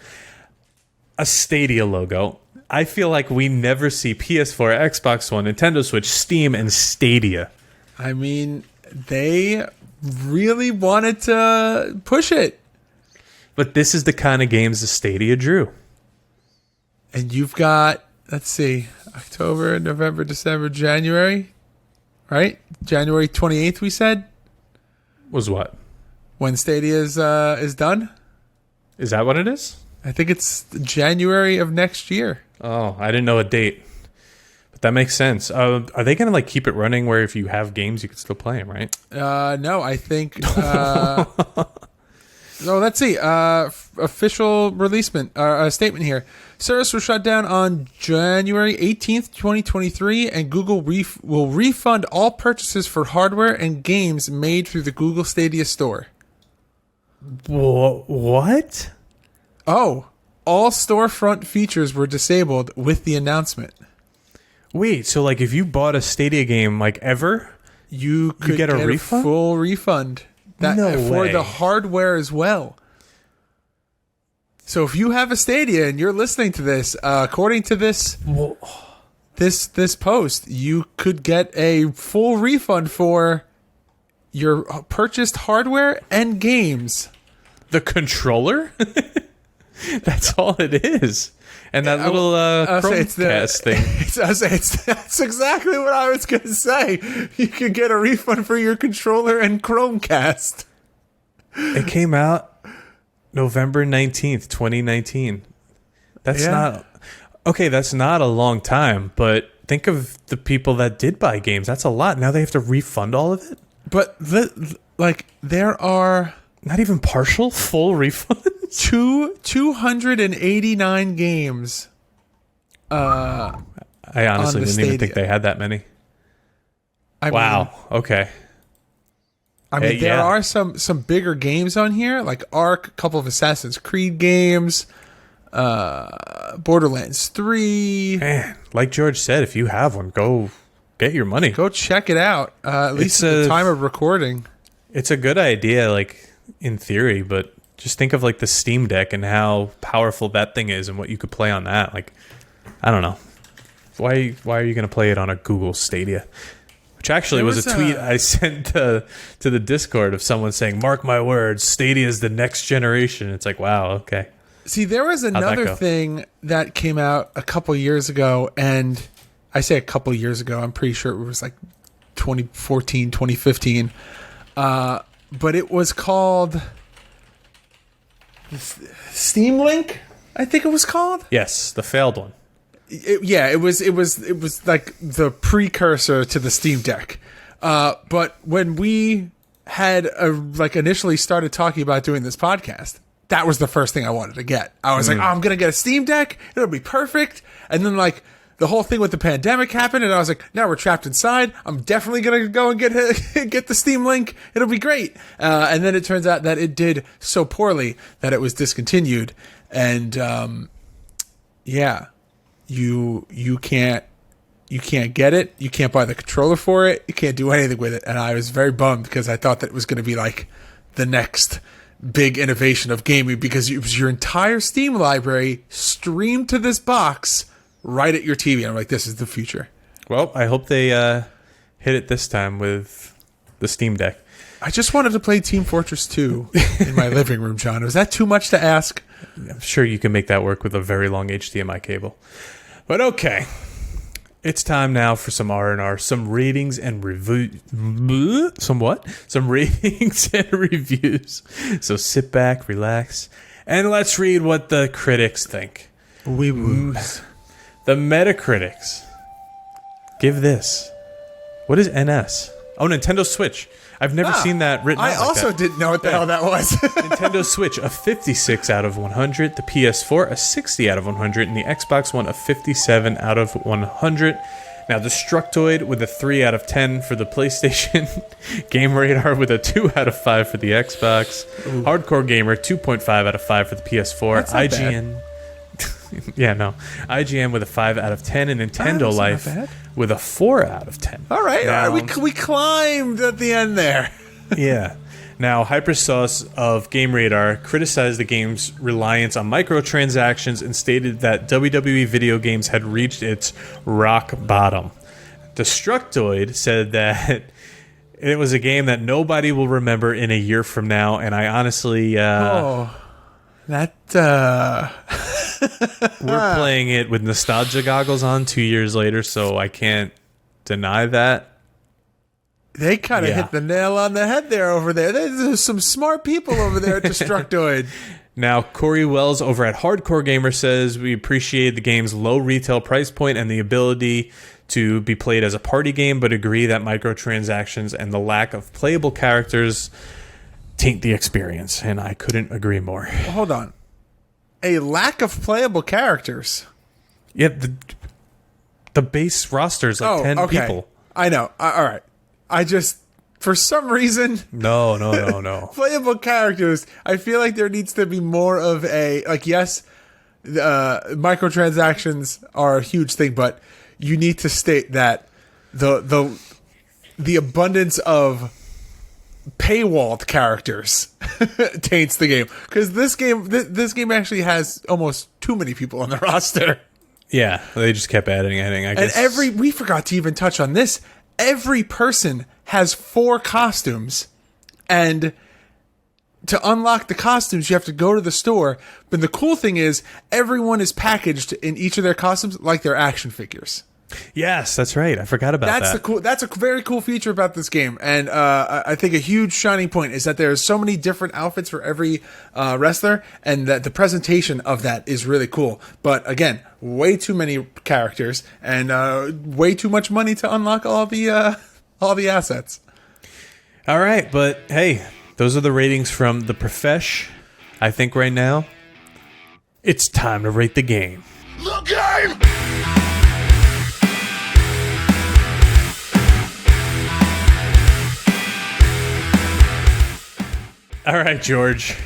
A Stadia logo. I feel like we never see PS4, Xbox One, Nintendo Switch, Steam, and Stadia. I mean, they really wanted to push it. But this is the kind of games the Stadia drew. And you've got, let's see, October, November, December, January, right? January 28th, we said? Was what? When Stadia is done? Is that what it is? I think it's January of next year. Oh, I didn't know a date. But that makes sense. Are they going to like keep it running where if you have games, you can still play them, right? No, I think... So let's see. Official statement here. Service was shut down on January 18th, 2023, and Google will refund all purchases for hardware and games made through the Google Stadia store. What? Oh, all storefront features were disabled with the announcement. Wait, so like if you bought a Stadia game like ever, you could get a refund? Full refund. For the hardware as well. So if you have a Stadia and you're listening to this, according to this post, you could get a full refund for your purchased hardware and games. The controller? That's all it is. And that little Chromecast thing. That's exactly what I was going to say. You could get a refund for your controller and Chromecast. It came out November 19th, 2019. That's not a long time, but think of the people that did buy games. That's a lot. Now they have to refund all of it? But there are... Not even partial? Full refunds? 289 games. I honestly didn't even think they had that many. Wow. Okay. I mean, there are some bigger games on here, like Ark, a couple of Assassin's Creed games, Borderlands 3. Man, like George said, if you have one, go get your money. Go check it out. At least at the time of recording. It's a good idea, like in theory, but just think of like the Steam Deck and how powerful that thing is and what you could play on that. Like, I don't know. Why are you going to play it on a Google Stadia? Which actually was a tweet I sent to the Discord of someone saying, "Mark my words, Stadia is the next generation." It's like, wow, okay. See, there was another thing that came out a couple years ago, and I say a couple years ago, I'm pretty sure it was like 2014, 2015. But it was called Steam Link, I think it was called. Yes, the failed one. It was like the precursor to the Steam Deck. But when we had initially started talking about doing this podcast, that was the first thing I wanted to get. I was like, I'm going to get a Steam Deck. It'll be perfect. And then the whole thing with the pandemic happened, and I was like, now we're trapped inside. I'm definitely going to go and get the Steam link. It'll be great. And then it turns out that it did so poorly that it was discontinued. And you can't get it. You can't buy the controller for it. You can't do anything with it. And I was very bummed because I thought that it was going to be like the next big innovation of gaming, because it was your entire Steam library streamed to this box right at your TV. And I'm like, this is the future. Well, I hope they hit it this time with the Steam Deck. I just wanted to play Team Fortress 2 in my living room, John. Was that too much to ask? I'm sure you can make that work with a very long HDMI cable. But okay. It's time now for some R&R, some ratings and reviews. Some ratings and reviews. So sit back, relax, and let's read what the critics think. We woos. The Metacritics give this. What is NS? Oh, Nintendo Switch. I've never seen that written out I also didn't know what the hell that was. Nintendo Switch, a 56 out of 100. The PS4, a 60 out of 100. And the Xbox One, a 57 out of 100. Now, Destructoid with a 3 out of 10 for the PlayStation. Game Radar with a 2 out of 5 for the Xbox. Ooh. Hardcore Gamer, 2.5 out of 5 for the PS4. That's not IGN. IGN with a 5 out of 10, and Nintendo Life with a 4 out of 10. All right, now, we climbed at the end there. Yeah. Now, Hypersauce of Game Radar criticized the game's reliance on microtransactions and stated that WWE video games had reached its rock bottom. Destructoid said that it was a game that nobody will remember in a year from now, and I honestly... We're playing it with nostalgia goggles on 2 years later, so I can't deny that. They kind of hit the nail on the head there over there. There's some smart people over there at Destructoid. Now, Corey Wells over at Hardcore Gamer says, we appreciate the game's low retail price point and the ability to be played as a party game, but agree that microtransactions and the lack of playable characters taint the experience. And I couldn't agree more. Well, hold on. A lack of playable characters? Yeah, the base roster is like 10 people. I know. All right. I just, for some reason... No. Playable characters, I feel like there needs to be more of a... Like, yes, microtransactions are a huge thing, but you need to state that the abundance of paywalled characters taints the game. Because this game actually has almost too many people on the roster. Yeah, they just kept adding, I guess. And we forgot to even touch on this. Every person has 4 costumes, and to unlock the costumes, you have to go to the store. But the cool thing is, everyone is packaged in each of their costumes like they're action figures. Yes, that's right. I forgot about that. That's a very cool feature about this game, and I think a huge shining point is that there's so many different outfits for every wrestler, and that the presentation of that is really cool. But again, way too many characters and way too much money to unlock all the assets. All right, but hey, those are the ratings from the Profesh. I think right now it's time to rate the game. The game. All right, George.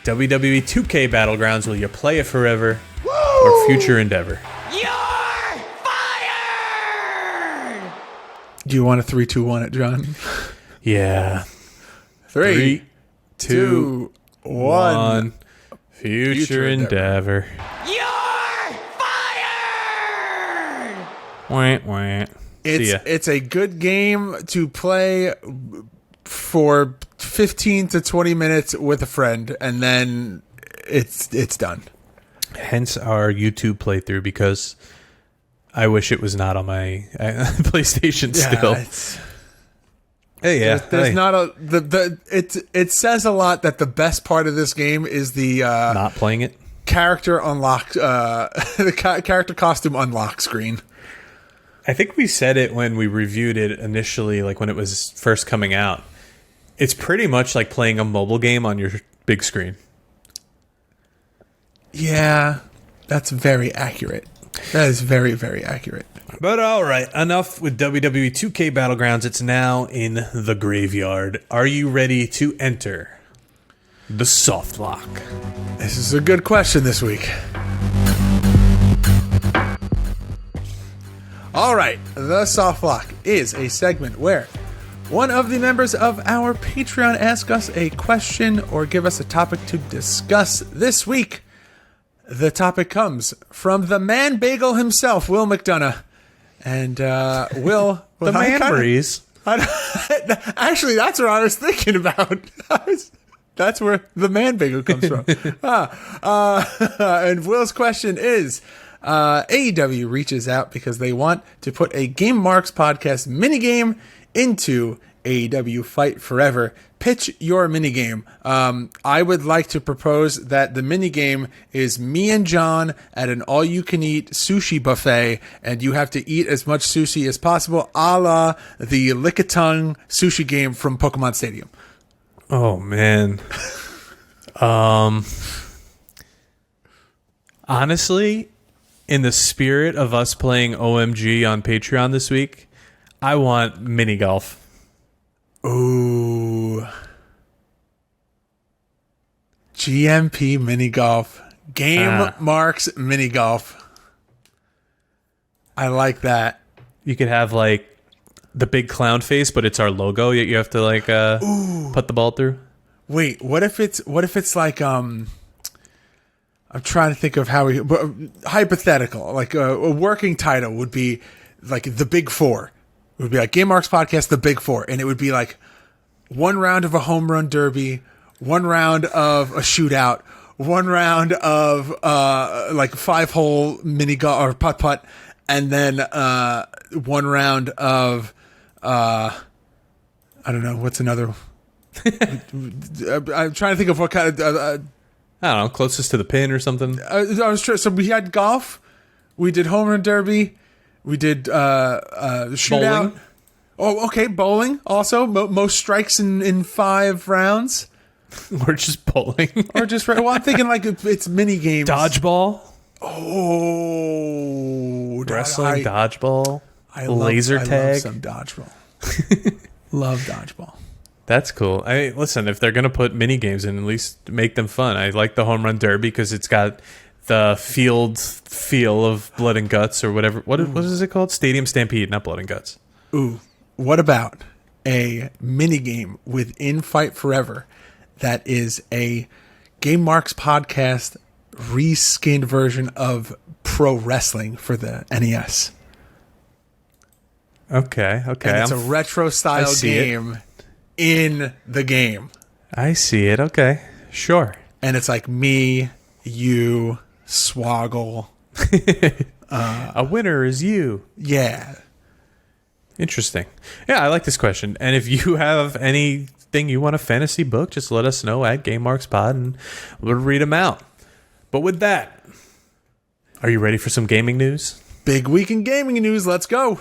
WWE 2K Battlegrounds, will you play it forever or future endeavor? You're fired! Do you want a 3, 2, 1 it, John? Yeah. 3, 2, 1. Future endeavor. You're fired! Wah. It's a good game to play for 15 to 20 minutes with a friend, and then it's done. Hence our YouTube playthrough, because I wish it was not on my PlayStation still. There's not a it says a lot that the best part of this game is the not playing it character unlock the character costume unlock screen. I think we said it when we reviewed it initially, like when it was first coming out. It's pretty much like playing a mobile game on your big screen. Yeah, that's very accurate. That is very, very accurate. But all right, enough with WWE 2K Battlegrounds. It's now in the graveyard. Are you ready to enter the soft lock? This is a good question this week. All right, the soft lock is a segment where one of the members of our Patreon asks us a question or give us a topic to discuss. This week, the topic comes from the man bagel himself, Will McDonough. And Will... the man breeze. Actually, that's what I was thinking about. That's where the man bagel comes from. And Will's question is... AEW reaches out because they want to put a Game Marks podcast minigame into AEW Fight Forever. Pitch your minigame. I would like to propose that the minigame is me and John at an all-you-can-eat sushi buffet, and you have to eat as much sushi as possible, a la the Lick-a-Tongue sushi game from Pokemon Stadium. Oh, man. Honestly... in the spirit of us playing OMG on Patreon this week, I want mini golf. Ooh. GMP mini golf. Game Marks mini golf. I like that. You could have like the big clown face, but it's our logo. Yet you have to like put the ball through. Wait, what if it's like I'm trying to think of how hypothetical, like a working title would be like the Big Four. It would be like Game Marks Podcast, the Big Four. And it would be like one round of a home run derby, one round of a shootout, one round of like 5-hole mini golf or putt-putt, and then one round of, I don't know, what's another? I'm trying to think of what kind of... I don't know, closest to the pin or something. So we had golf, we did home run derby, we did shootout. Bowling. Oh, okay, bowling also. Most strikes in 5 rounds. Or just bowling. Or just, well, I'm thinking like it's mini games. Dodgeball. Oh. Wrestling, dodgeball, laser tag. I love some dodgeball. Love dodgeball. That's cool. Listen, if they're going to put mini games in, at least make them fun. I like the home run derby because it's got the field feel of Blood and Guts or whatever. What is it called? Stadium Stampede, not Blood and Guts. Ooh, what about a mini game within Fight Forever that is a Game Marks podcast reskinned version of pro wrestling for the NES? Okay. And it's a retro style game. In the game. I see it. Okay. Sure. And it's like me, you, Swoggle. A winner is you. Yeah. Interesting. Yeah, I like this question. And if you have anything you want a fantasy book, just let us know at GameMarksPod and we'll read them out. But with that, are you ready for some gaming news? Big week in gaming news. Let's go.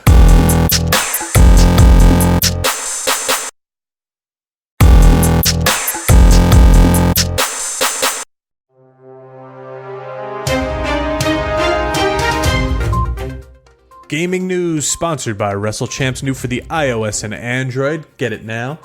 Gaming news sponsored by WrestleChamps, new for the iOS and Android. Get it now.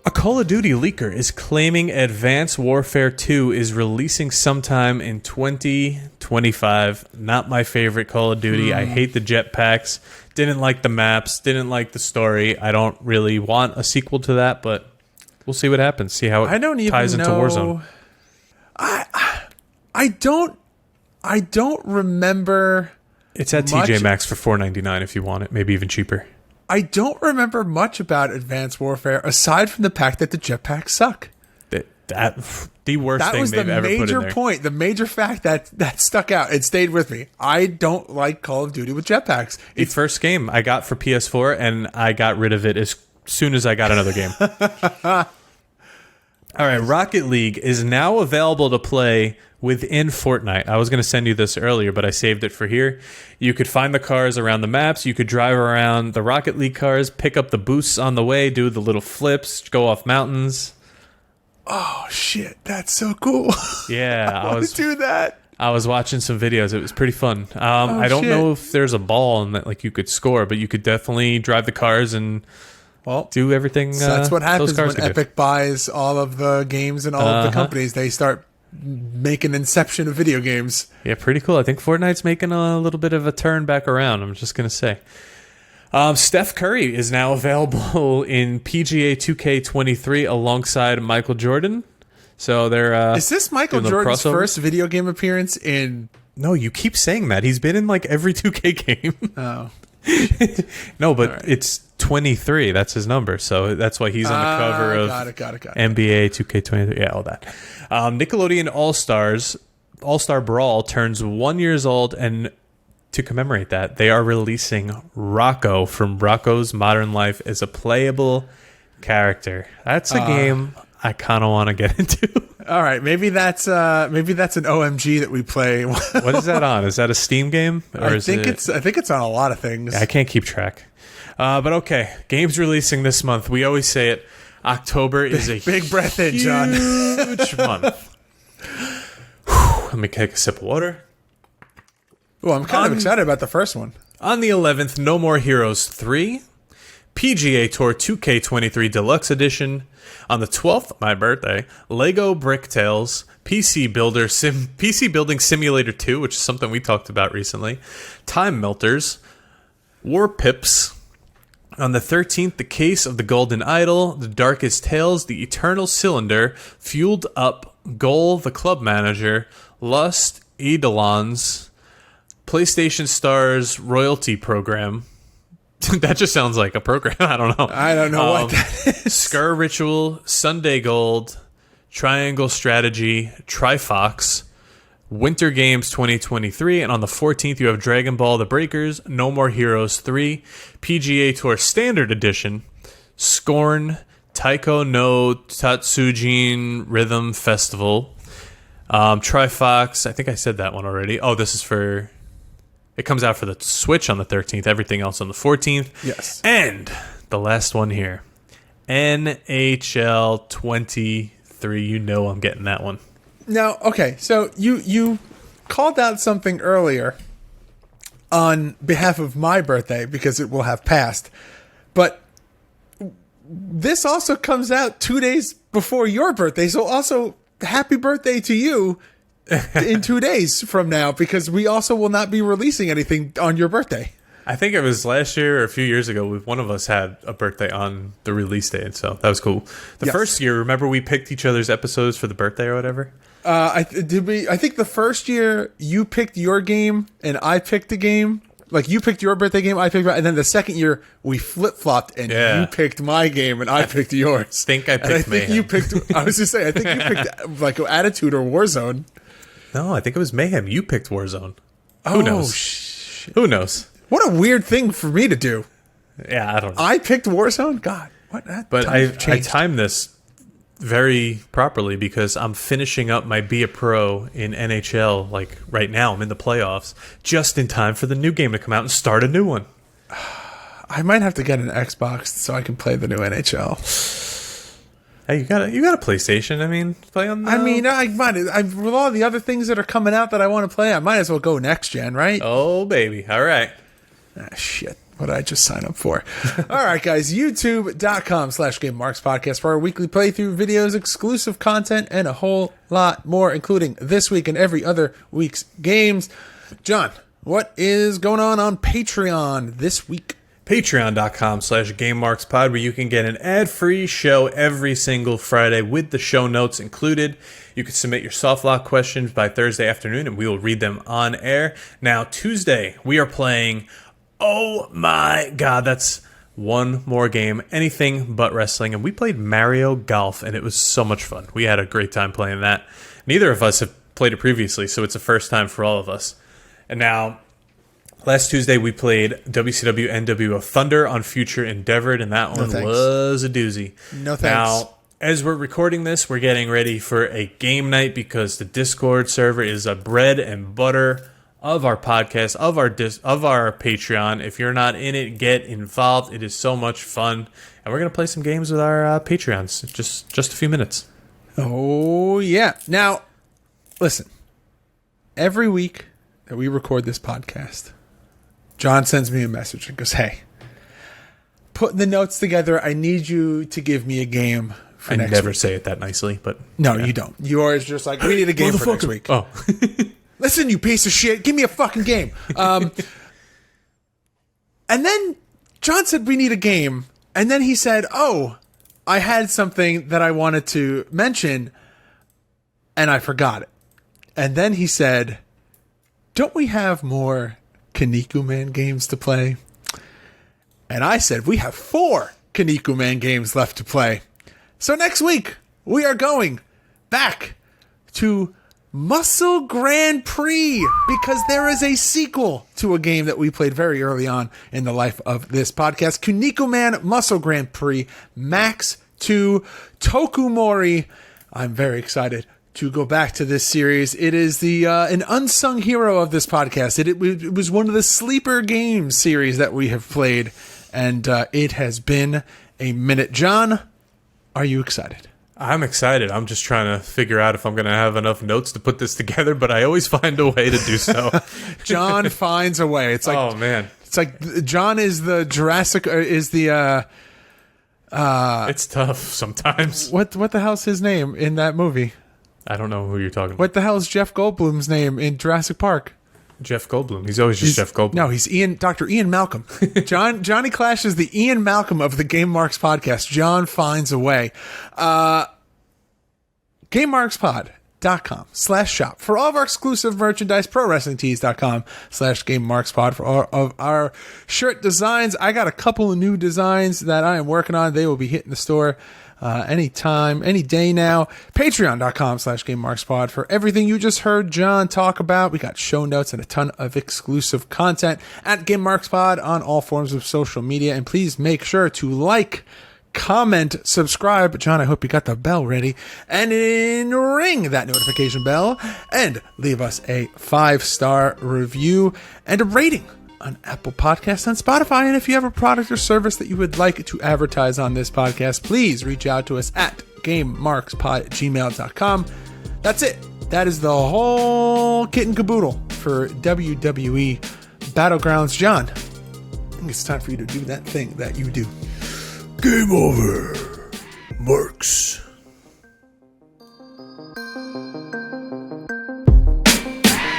A Call of Duty leaker is claiming Advance Warfare 2 is releasing sometime in 2025. Not my favorite Call of Duty. I hate the jetpacks. Didn't like the maps. Didn't like the story. I don't really want a sequel to that, but we'll see what happens. See how it ties into Warzone. I don't remember. It's at TJ Maxx for $4.99 if you want it, maybe even cheaper. I don't remember much about Advanced Warfare aside from the fact that the jetpacks suck. The worst thing they've ever put in there. That was the major point, the major fact that stuck out. It stayed with me. I don't like Call of Duty with jetpacks. The first game I got for PS4, and I got rid of it as soon as I got another game. All right, Rocket League is now available to play within Fortnite. I was going to send you this earlier, but I saved it for here. You could find the cars around the maps. You could drive around the Rocket League cars, pick up the boosts on the way, do the little flips, go off mountains. Oh, shit. That's so cool. Yeah. I want to do that. I was watching some videos. It was pretty fun. I don't know if there's a ball and that like you could score, but you could definitely drive the cars and do everything. So that's what happens when Epic buys all of the games and all of the companies. They start making Inception of video games. Yeah, pretty cool. I think Fortnite's making a little bit of a turn back around. I'm just going to say. Steph Curry is now available in PGA 2K23 alongside Michael Jordan. So they're is this Michael Jordan's first video game appearance in? No, you keep saying that. He's been in like every 2K game. Oh. No, but it's 23. That's his number. So that's why he's on the cover of got it. NBA 2K23. Yeah, all that. Nickelodeon All-Star Brawl turns 1 year old, and to commemorate that, they are releasing Rocco from Rocco's Modern Life as a playable character. That's a game I kind of want to get into. All right, maybe that's an OMG that we play. What is that on? Is that a Steam game? Or I think it's on a lot of things. I can't keep track. But okay, games releasing this month. We always say it. October is a big breath in, John. Huge month. Let me take a sip of water. Well, I'm kind of excited about the first one. On the 11th, No More Heroes 3, PGA Tour 2K23 Deluxe Edition. On the 12th, my birthday, Lego Brick Tales, PC Building Simulator 2, which is something we talked about recently, Time Melters, War Pips. On the 13th, The Case of the Golden Idol, The Darkest Tales, The Eternal Cylinder, Fueled Up, Goal, The Club Manager, Lust, Eidolons, PlayStation Stars Royalty Program. That just sounds like a program. I don't know. I don't know what that is. Skur Ritual, Sunday Gold, Triangle Strategy, Trifox, Winter Games 2023, and on the 14th you have Dragon Ball The Breakers, No More Heroes 3, PGA Tour Standard Edition, Scorn, Taiko no Tatsujin Rhythm Festival, Trifox. I think I said that one already. Oh, this is for... It comes out for the Switch on the 13th. Everything else on the 14th. Yes. And the last one here. NHL 23. You know I'm getting that one. Now, okay. So you called out something earlier on behalf of my birthday because it will have passed. But this also comes out 2 days before your birthday. So also, happy birthday to you. In 2 days from now, because we also will not be releasing anything on your birthday. I think it was last year or a few years ago. One of us had a birthday on the release day, and so that was cool. The first year, remember we picked each other's episodes for the birthday or whatever? I think the first year you picked your game and I picked a game. Like you picked your birthday game, I picked mine, and then the second year we flip flopped and you picked my game and I picked yours. I think Mayhem. You picked. I was just saying. I think you picked like Attitude or Warzone. No, I think it was Mayhem. You picked Warzone. Who knows? Who knows? What a weird thing for me to do. Yeah, I don't know. I picked Warzone? God, what? But I timed this very properly because I'm finishing up my Be a Pro in NHL like right now. I'm in the playoffs just in time for the new game to come out and start a new one. I might have to get an Xbox so I can play the new NHL. Hey, you got a PlayStation. I mean, play on. I with all the other things that are coming out that I want to play, I might as well go next gen, right? Oh baby, all right. Shit, what did I just sign up for? All right, guys, YouTube.com/GameMarksPodcast for our weekly playthrough videos, exclusive content, and a whole lot more, including this week and every other week's games. John, what is going on Patreon this week? Patreon.com/GameMarksPod, where you can get an ad-free show every single Friday with the show notes included. You can submit your soft lock questions by Thursday afternoon, and we will read them on air. Now, Tuesday, we are playing, oh my god, that's one more game, anything but wrestling, and we played Mario Golf, and it was so much fun. We had a great time playing that. Neither of us have played it previously, so it's a first time for all of us. And now... Last Tuesday, we played WCW NWO Thunder on Future Endeavored, and that one was a doozy. No thanks. Now, as we're recording this, we're getting ready for a game night because the Discord server is a bread and butter of our podcast, of our Patreon. If you're not in it, get involved. It is so much fun. And we're going to play some games with our Patreons in just a few minutes. Oh, yeah. Now, listen. every week that we record this podcast, John sends me a message and goes, hey, putting the notes together, I need you to give me a game for next week. I never say it that nicely, but... No, you don't. Yours just like, we need a game for next week. Oh. Listen, you piece of shit, give me a fucking game. And then John said, we need a game. And then he said, oh, I had something that I wanted to mention, and I forgot it. And then he said, don't we have more Kinnikuman games to play? And I said, we have 4 Kinnikuman games left to play. So next week, we are going back to Muscle Grand Prix, because there is a sequel to a game that we played very early on in the life of this podcast. Kinnikuman Muscle Grand Prix Max 2 Tokumori. I'm very excited to go back to this series. It is the an unsung hero of this podcast. It was one of the sleeper games series that we have played, and it has been a minute. John, are you excited? I'm excited. I'm just trying to figure out if I'm going to have enough notes to put this together, but I always find a way to do so. John finds a way. It's like, oh man, it's like John is the Jurassic, is the it's tough sometimes. What the hell's his name in that movie? I don't know who you're talking about. What the hell is Jeff Goldblum's name in Jurassic Park? Jeff Goldblum. He's always just Jeff Goldblum. No, he's Dr. Ian Malcolm. Johnny Clash is the Ian Malcolm of the Game Marks podcast. John finds a way. GameMarksPod.com/shop for all of our exclusive merchandise. ProWrestlingTees.com/GameMarksPod for all of our shirt designs. I got a couple of new designs that I am working on. They will be hitting the store anytime, any day now. Patreon.com/GameMarksPod for everything you just heard John talk about. We got show notes and a ton of exclusive content at GameMarksPod on all forms of social media. And please make sure to like, comment, subscribe. John, I hope you got the bell ready. And ring that notification bell and leave us a 5-star review and a rating on Apple Podcasts and Spotify. And if you have a product or service that you would like to advertise on this podcast, please reach out to us at GameMarksPod@gmail.com. That's it. That is the whole kit and caboodle for WWE Battlegrounds. John, I think it's time for you to do that thing that you do. Game over, Marks.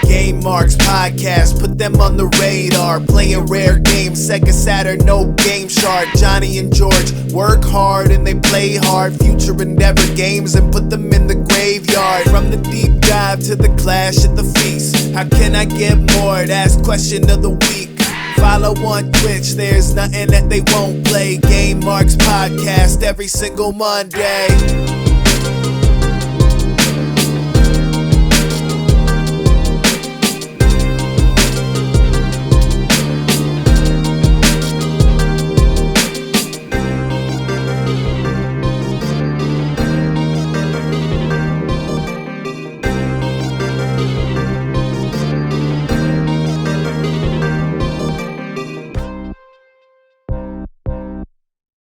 Game Marks Podcast, put them on the radar. Playing rare games, Sega Saturn, no Game Shark. Johnny and George work hard and they play hard. Future endeavor games and put them in the graveyard. From the deep dive to the clash at the feast. How can I get more? That's question of the week. Follow on Twitch, there's nothing that they won't play. Game Marks Podcast every single Monday.